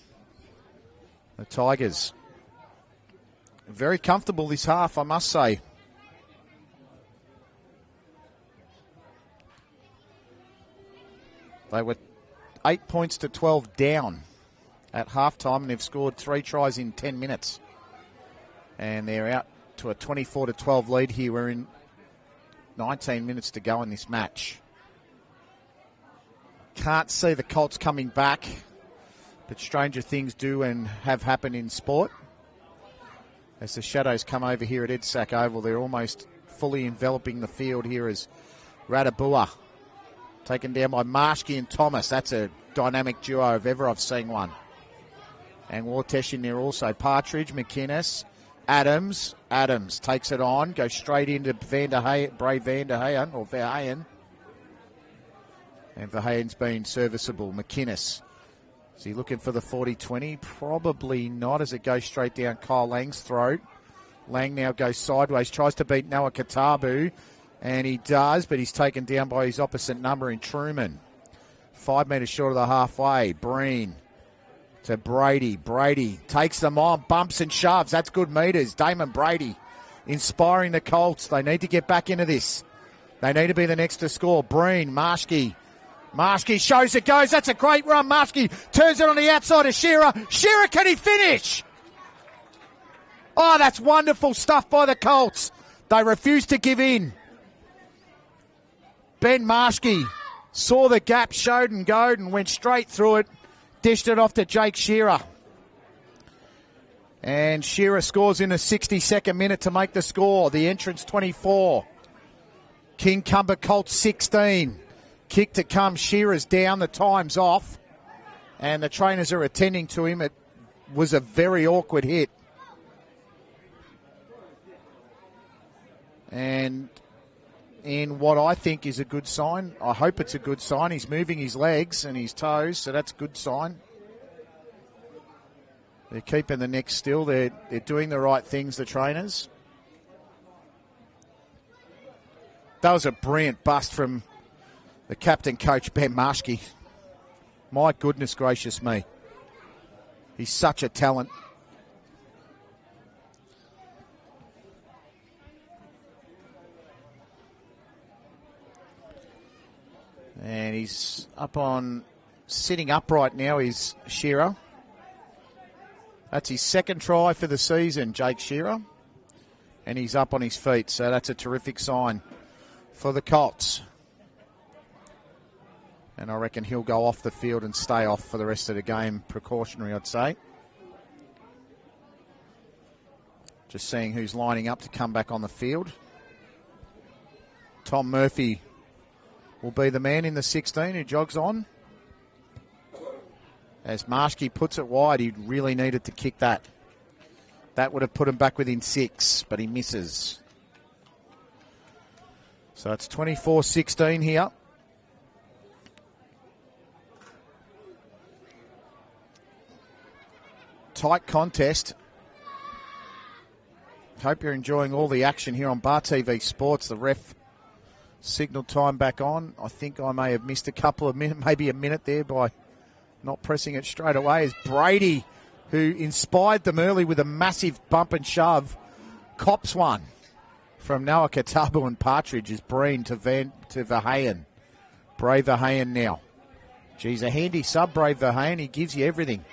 the Tigers very comfortable this half, I must say. They were 8 points to 12 down at halftime, and they've scored 3 tries in 10 minutes. And they're out to a 24-12 lead here. We're in 19 minutes to go in this match. Can't see the Colts coming back, but stranger things do and have happened in sport. As the Shadows come over here at Edsack Oval, they're almost fully enveloping the field here as Radabua taken down by Marshke and Thomas. That's a dynamic duo if ever I've seen one. And Wartesh in there also. Partridge, McInnes, Adams. Adams takes it on, goes straight into Bray Van der Heyen, or Verheyen. And Verheyen's been serviceable. McInnes. Is he looking for the 40-20? Probably not, as it goes straight down Kyle Lang's throat. Lang now goes sideways, tries to beat Noah Katabu, and he does, but he's taken down by his opposite number in Truman. 5 metres short of the halfway. Breen to Brady. Brady takes them on, bumps and shoves. That's good meters. Damon Brady inspiring the Colts. They need to get back into this. They need to be the next to score. Breen, Marshke. Marshke shows it goes. That's a great run. Marshke turns it on the outside of Shearer. Shearer, can he finish? Oh, that's wonderful stuff by the Colts. They refuse to give in. Ben Marshke saw the gap, showed and goed, and went straight through it. Dished it off to Jake Shearer. And Shearer scores in the 62nd minute to make the score. The entrance 24. King Cumber Colts 16. Kick to come. Shearer's down. The time's off. And the trainers are attending to him. It was a very awkward hit. And in what I think is a good sign, I hope it's a good sign, he's moving his legs and his toes, so that's a good sign. They're keeping the neck still. They're doing the right things, the trainers. That was a brilliant bust from the captain coach, Ben Marshke. My goodness gracious me. He's such a talent. And he's up on, sitting upright now is Shearer. That's his second try for the season, Jake Shearer. And he's up on his feet, so that's a terrific sign for the Colts. And I reckon he'll go off the field and stay off for the rest of the game. Precautionary, I'd say. Just seeing who's lining up to come back on the field. Tom Murphy will be the man in the 16 who jogs on. As Marshke puts it wide, he really needed to kick that. That would have put him back within 6, but he misses. So it's 24-16 here. Tight contest. Hope you're enjoying all the action here on Bar TV Sports. The ref signal time back on. I think I may have missed a couple of minutes, maybe a minute there by not pressing it straight away. As Brady who inspired them early with a massive bump and shove, cops one from Noah Katabu, and Partridge is Breen to Verheyen. Bray Verheyen now. Geez, a handy sub, Bray Verheyen. He gives you everything.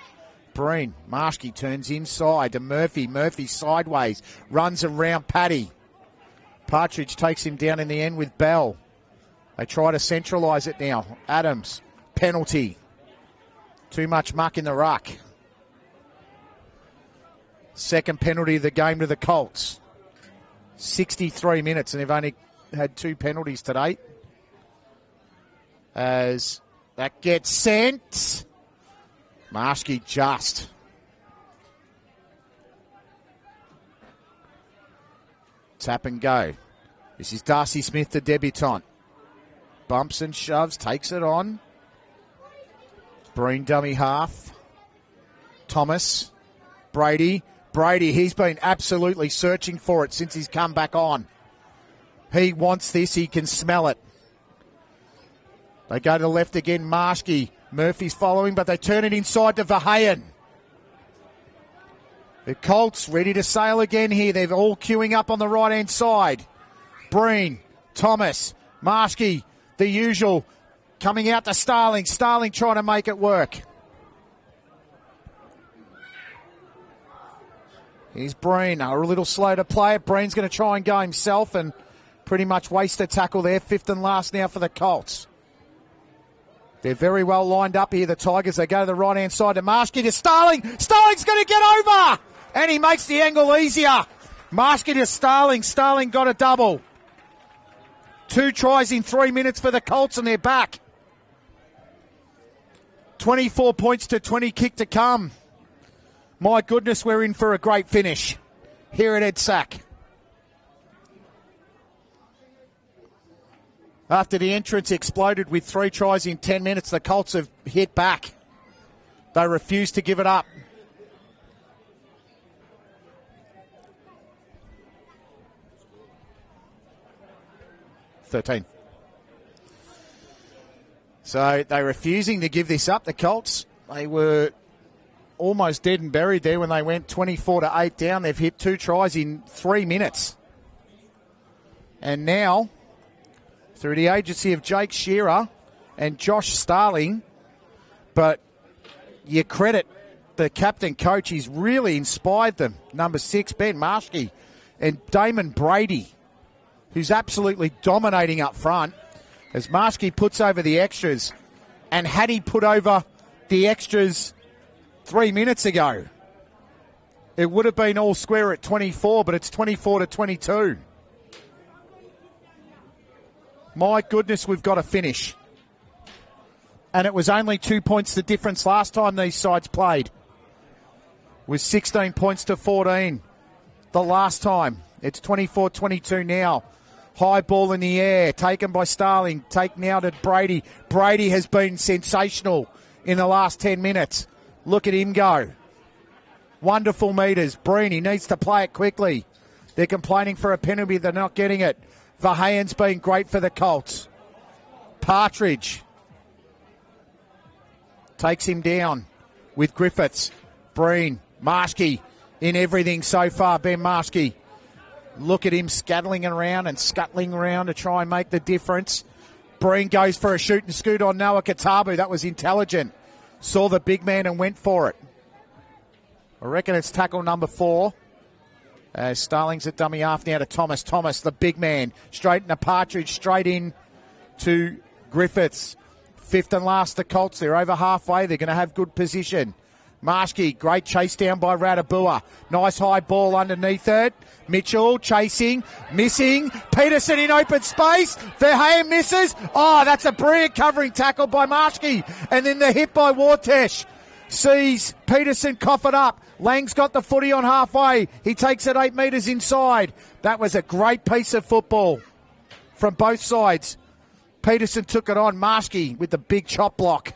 Breen, Marshke turns inside to Murphy. Murphy sideways, runs around Paddy. Partridge takes him down in the end with Bell. They try to centralise it now. Adams, penalty. Too much muck in the ruck. Second penalty of the game to the Colts. 63 minutes, and they've only had 2 penalties to date. As that gets sent. Marshke just. Tap and go. This is Darcy Smith, the debutant. Bumps and shoves, takes it on. Breen dummy half. Thomas. Brady. He's been absolutely searching for it since he's come back on. He wants this, he can smell it. They go to the left again, Marshke. Murphy's following, but they turn it inside to Verheyen. The Colts ready to sail again here. They're all queuing up on the right-hand side. Breen, Thomas, Marshke, the usual, coming out to Starling. Starling trying to make it work. Here's Breen, a little slow to play it. Breen's going to try and go himself and pretty much waste a tackle there. 5th and last now for the Colts. They're very well lined up here, the Tigers. They go to the right-hand side to Marshke to Starling. Starling's going to get over! And he makes the angle easier. Marshke to Starling. Starling got a double. 2 tries in 3 minutes for the Colts, and they're back. 24 points to 20 kick to come. My goodness, we're in for a great finish here at Ed Sack. After the entrance exploded with 3 tries in 10 minutes, the Colts have hit back. They refuse to give it up. $13. So they're refusing to give this up, the Colts. They were almost dead and buried there when they went 24-8 down. They've hit 2 tries in 3 minutes. And now, through the agency of Jake Shearer and Josh Starling, but you credit the captain coach. He's really inspired them. Number 6, Ben Marshke, and Damon Brady, who's absolutely dominating up front, as Marshke puts over the extras. And had he put over the extras 3 minutes ago, it would have been all square at 24, but it's 24-22. My goodness, we've got a finish. And it was only 2 points the difference last time these sides played. Was 16 points to 14 the last time. It's 24-22 now. High ball in the air, taken by Starling. Take now to Brady. Brady has been sensational in the last 10 minutes. Look at him go. Wonderful metres. Breen, he needs to play it quickly. They're complaining for a penalty. They're not getting it. Verheyen's been great for the Colts. Partridge takes him down with Griffiths. Breen, Marshke in everything so far. Ben Marshke. Look at him scuttling around to try and make the difference. Breen goes for a shoot and scoot on Noah Katabu. That was intelligent. Saw the big man and went for it. I reckon it's tackle number 4. Starling's at dummy half now to Thomas. Thomas, the big man, straight into Partridge, straight in to Griffiths. 5th and last, the Colts. They're over halfway. They're going to have good position. Marshke, great chase down by Radabua. Nice high ball underneath it. Mitchell chasing, missing. Peterson in open space. Verheyen misses. Oh, that's a brilliant covering tackle by Marshke. And then the hit by Wartesh. Sees Peterson cough it up. Lang's got the footy on halfway. He takes it 8 metres inside. That was a great piece of football from both sides. Peterson took it on. Marshke with the big chop block.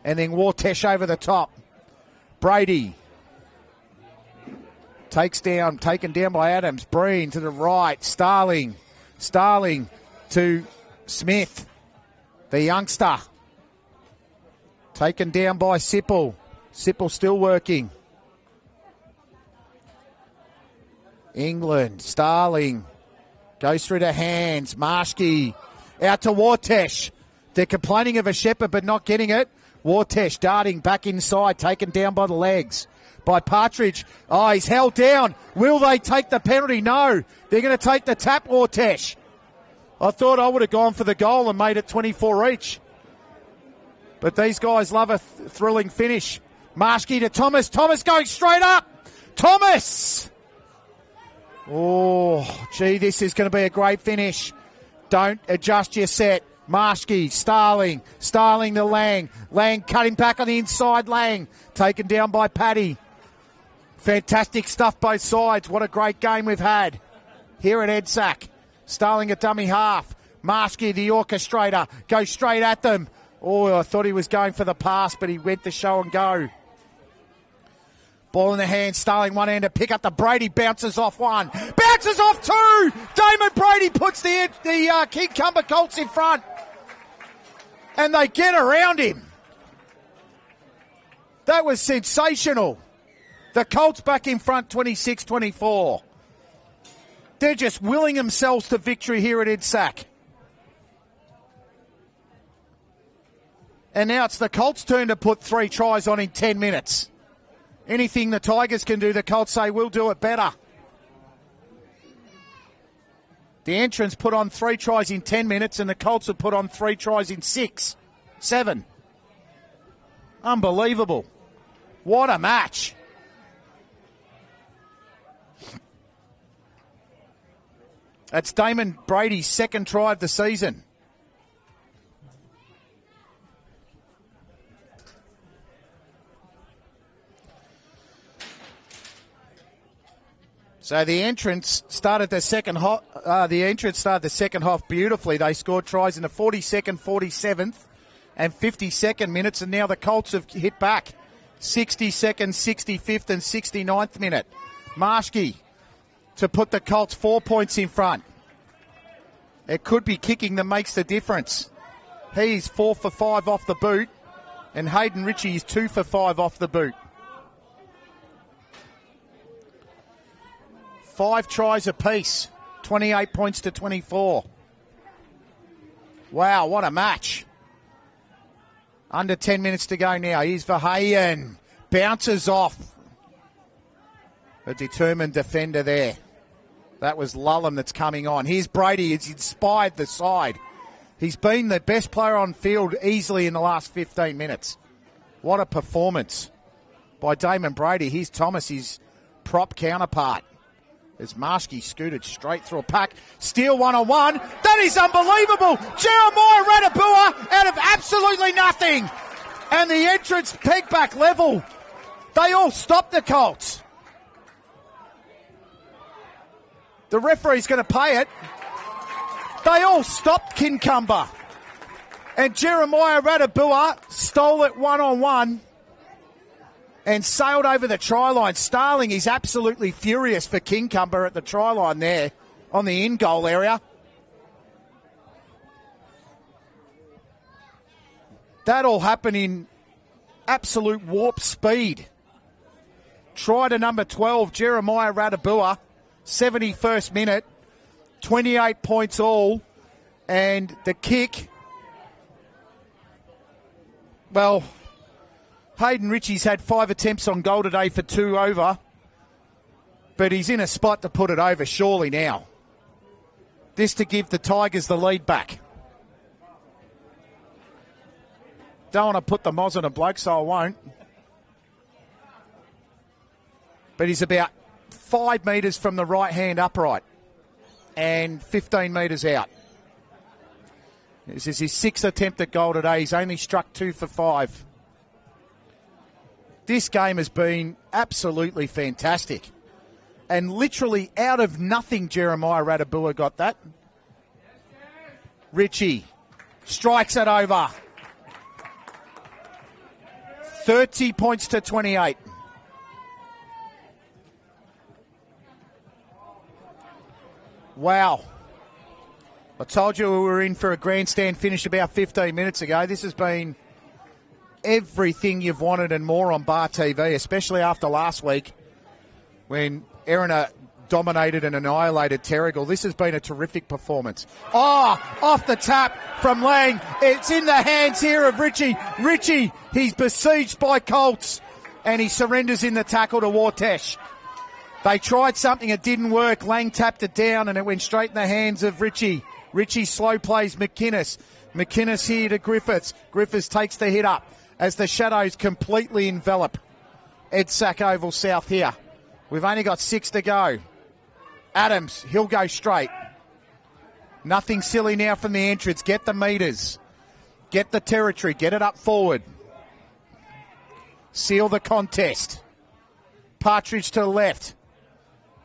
And then Wartesh over the top. Brady taken down by Adams. Breen to the right. Starling to Smith, the youngster. Taken down by Sipple. Sipple still working. England, Starling goes through the hands. Marshke out to Wartesh. They're complaining of a shepherd but not getting it. Wartesh darting back inside, taken down by the legs by Partridge. Oh, he's held down. Will they take the penalty? No. They're going to take the tap, Wartesh. I thought I would have gone for the goal and made it 24 each. But these guys love a thrilling finish. Marshke to Thomas. Thomas going straight up. Thomas! Oh, gee, this is going to be a great finish. Don't adjust your set. Marshke, Starling to Lang. Lang cutting back on the inside, Lang. Taken down by Paddy. Fantastic stuff both sides. What a great game we've had here at EDSAC. Starling a dummy half. Marshke, the orchestrator, goes straight at them. Oh, I thought he was going for the pass, but he went to show and go. Ball in the hand, Starling one hand to pick up the Brady, bounces off one. Bounces off two! Damon Brady puts the King Cumber Colts in front. And they get around him. That was sensational. The Colts back in front 26-24. They're just willing themselves to victory here at EDSAC. And now it's the Colts' turn to put 3 tries on in 10 minutes. Anything the Tigers can do, the Colts say, we'll do it better. The entrants put on 3 tries in 10 minutes and the Colts have put on 3 tries in 6, 7. Unbelievable. What a match. That's Damon Brady's second try of the season. So the entrants started the second half. Beautifully. They scored tries in the 42nd, 47th, and 52nd minutes, and now the Colts have hit back. 62nd, 65th, and 69th minute. Marshke to put the Colts 4 points in front. It could be kicking that makes the difference. He's 4 for 5 off the boot, and Hayden Ritchie is 2 for 5 off the boot. 5 tries apiece, 28 points to 24. Wow, what a match. Under 10 minutes to go now. Here's Verheyen. Bounces off. A determined defender there. That was Lulham that's coming on. Here's Brady. He's inspired the side. He's been the best player on field easily in the last 15 minutes. What a performance by Damon Brady. Here's Thomas, his prop counterpart. As Marshke scooted straight through a pack. Steal one-on-one. That is unbelievable. Jeremiah Radabua out of absolutely nothing. And the entrance peg back level. They all stopped the Colts. The referee's going to pay it. They all stopped Kincumber. And Jeremiah Radabua stole it one-on-one. And sailed over the try line. Starling is absolutely furious for Kincumber at the try line there on the in-goal area. That all happened in absolute warp speed. Try to number 12, Jeremiah Radabua, 71st minute, 28 points all. And the kick, well, Hayden Ritchie's had 5 attempts on goal today for 2 over, but he's in a spot to put it over surely now. This to give the Tigers the lead back. Don't want to put the moz on a bloke, so I won't. But he's about 5 metres from the right-hand upright and 15 metres out. This is his 6th attempt at goal today. He's only struck 2 for 5. This game has been absolutely fantastic. And literally out of nothing, Jeremiah Radabua got that. Ritchie strikes it over. 30 points to 28. Wow. I told you we were in for a grandstand finish about 15 minutes ago. This has been everything you've wanted and more on Bar TV, especially after last week when Erina dominated and annihilated Terrigal. This has been a terrific performance. Oh, off the tap from Lang. It's in the hands here of Richie. Richie, he's besieged by Colts, and he surrenders in the tackle to Wartesh. They tried something, it didn't work. Lang tapped it down, and it went straight in the hands of Richie. Richie slow plays McInnes. McInnes here to Griffiths. Griffiths takes the hit up as the shadows completely envelop Edsack Oval South here. We've only got 6 to go. Adams, he'll go straight. Nothing silly now from the entrance. Get the metres. Get the territory. Get it up forward. Seal the contest. Partridge to the left.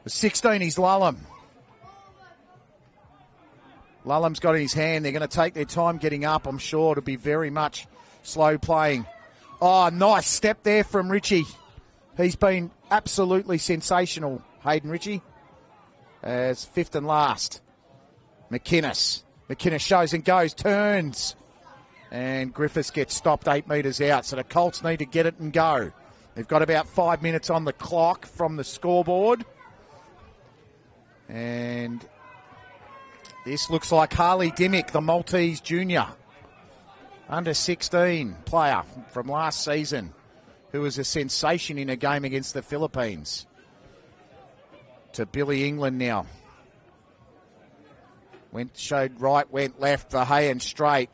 The 16, he's Lullum. Lullum's got in his hand. They're going to take their time getting up, I'm sure. It'll be very much slow playing. Oh, nice step there from Richie. He's been absolutely sensational, Hayden Ritchie. As fifth and last. McInnes. McInnes shows and goes, turns. And Griffiths gets stopped 8 metres out. So the Colts need to get it and go. They've got about 5 minutes on the clock from the scoreboard. And this looks like Harley Dimmick, the Maltese junior. Under 16 player from last season, who was a sensation in a game against the Philippines. To Billy England now. Showed right, went left, Verheyen straight.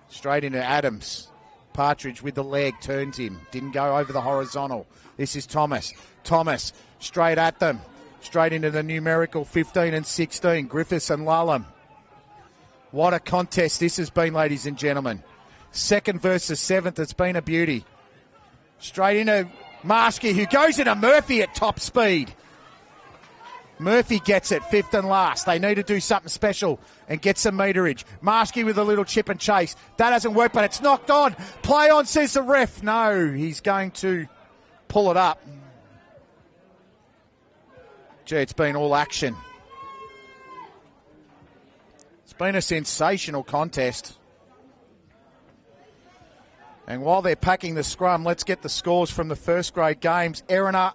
Straight into Adams. Partridge with the leg, turns him. Didn't go over the horizontal. This is Thomas. Thomas, straight at them. Straight into the numerical 15 and 16. Griffiths and Lullum. What a contest this has been, ladies and gentlemen. 2nd versus 7th, it's been a beauty. Straight into Marshke, who goes into Murphy at top speed. Murphy gets it, 5th and last. They need to do something special and get some meterage. Marshke with a little chip and chase. That hasn't worked, but it's knocked on. Play on, says the ref. No, he's going to pull it up. Gee, it's been all action. It's been a sensational contest. And while they're packing the scrum, let's get the scores from the first grade games. Erina,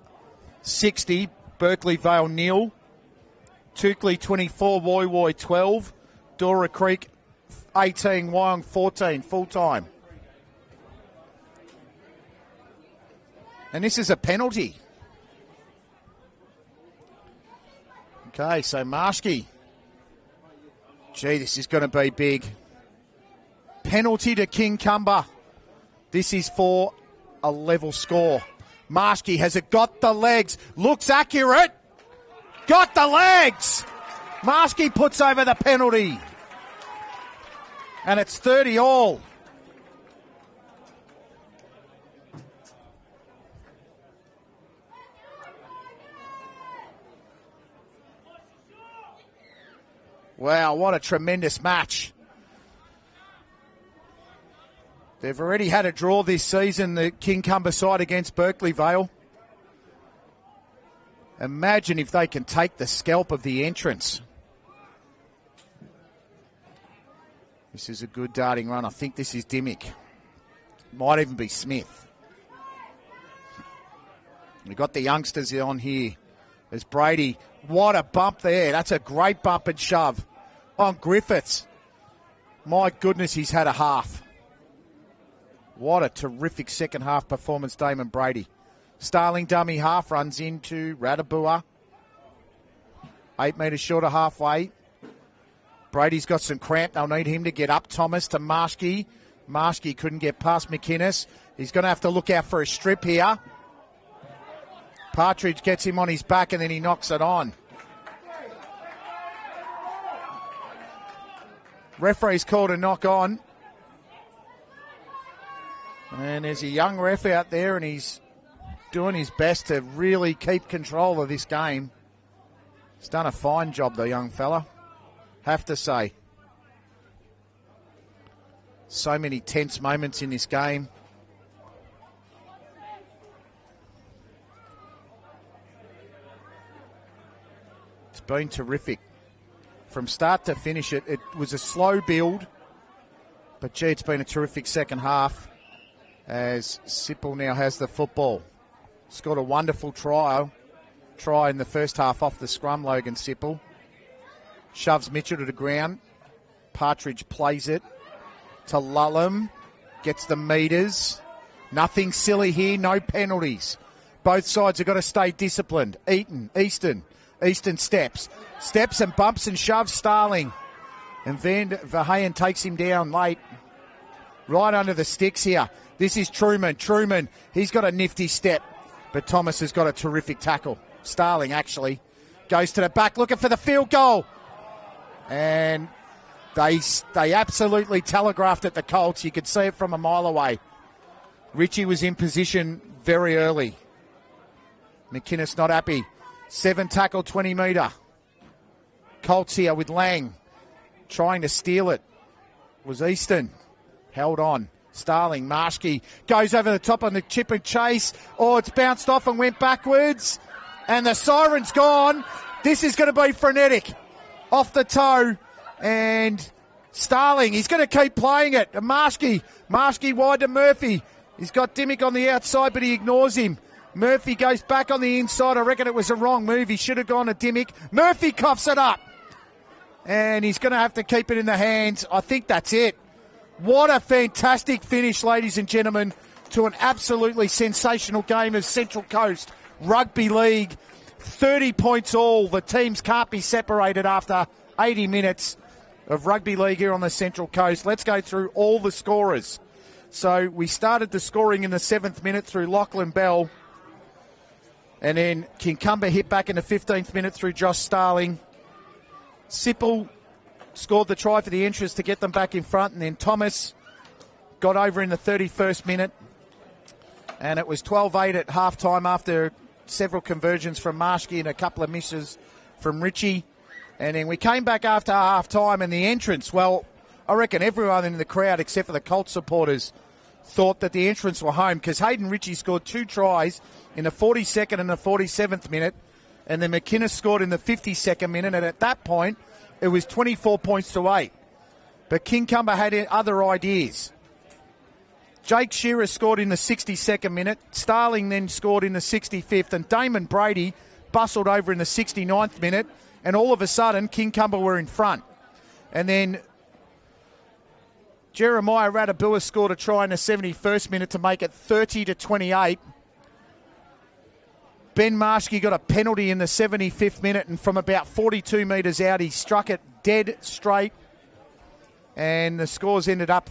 60. Berkeley Vale, 0. Toukley, 24. Woy Woy, 12. Dora Creek, 18. Wyong, 14. Full time. And this is a penalty. Okay, so Marshke. Gee, this is going to be big. Penalty to King Cumber. This is for a level score. Marshke, has it got the legs? Looks accurate. Got the legs. Marshke puts over the penalty. And it's 30 all. Wow, what a tremendous match. They've already had a draw this season, the King Cumber side against Berkeley Vale. Imagine if they can take the scalp of the entrance. This is a good darting run. I think this is Dimmick. Might even be Smith. We've got the youngsters on here. There's Brady. What a bump there. That's a great bump and shove on Griffiths. My goodness, he's had a half. What a terrific second half performance, Damon Brady. Starling dummy half runs into Radabua. 8 metres short of halfway. Brady's got some cramp. They'll need him to get up. Thomas to Marshke. Marshke couldn't get past McInnes. He's going to have to look out for a strip here. Partridge gets him on his back and then he knocks it on. Referee's called a knock on. And there's a young ref out there and he's doing his best to really keep control of this game. He's done a fine job, the young fella. Have to say. So many tense moments in this game. It's been terrific. From start to finish, it was a slow build. But, gee, it's been a terrific second half as Sipple now has the football. Scored a wonderful trial try in the first half off the scrum, Logan Sipple. Shoves Mitchell to the ground. Partridge plays it to Lulham. Gets the meters. Nothing silly here, no penalties. Both sides have got to stay disciplined. Easton steps and bumps and shoves Starling. And Van Verheyen takes him down late. Right under the sticks here. This is Truman. He's got a nifty step. But Thomas has got a terrific tackle. Starling, actually, goes to the back looking for the field goal. And they absolutely telegraphed at the Colts. You could see it from a mile away. Ritchie was in position very early. McInnes not happy. 7 tackle, 20 metre. Colts here with Lang. Trying to steal it. Was Easton. Held on. Starling, Marshke goes over the top on the chip and chase. Oh, it's bounced off and went backwards. And the siren's gone. This is going to be frenetic. Off the toe. And Starling, he's going to keep playing it. Marshke wide to Murphy. He's got Dimmick on the outside, but he ignores him. Murphy goes back on the inside. I reckon it was a wrong move. He should have gone to Dimmick. Murphy coughs it up. And he's going to have to keep it in the hands. I think that's it. What a fantastic finish, ladies and gentlemen, to an absolutely sensational game of Central Coast Rugby League. 30 points all. The teams can't be separated after 80 minutes of rugby league here on the Central Coast. Let's go through all the scorers. So we started the scoring in the 7th minute through Lachlan Bell. And then Kincumber hit back in the 15th minute through Josh Starling. Sipple scored the try for the entrance to get them back in front. And then Thomas got over in the 31st minute. And it was 12-8 at halftime after several conversions from Marshke and a couple of misses from Ritchie. And then we came back after half-time and the entrance, well, I reckon everyone in the crowd except for the Colts supporters thought that the entrance were home because Hayden Ritchie scored 2 tries in the 42nd and the 47th minute, and then McInnes scored in the 52nd minute, and at that point, it was 24 points to 8. But Kincumber had other ideas. Jake Shearer scored in the 62nd minute, Starling then scored in the 65th, and Damon Brady bustled over in the 69th minute, and all of a sudden, Kincumber were in front. And then Jeremiah Radabua scored a try in the 71st minute to make it 30-28. Ben Marshke got a penalty in the 75th minute, and from about 42 metres out, he struck it dead straight. And the scores ended up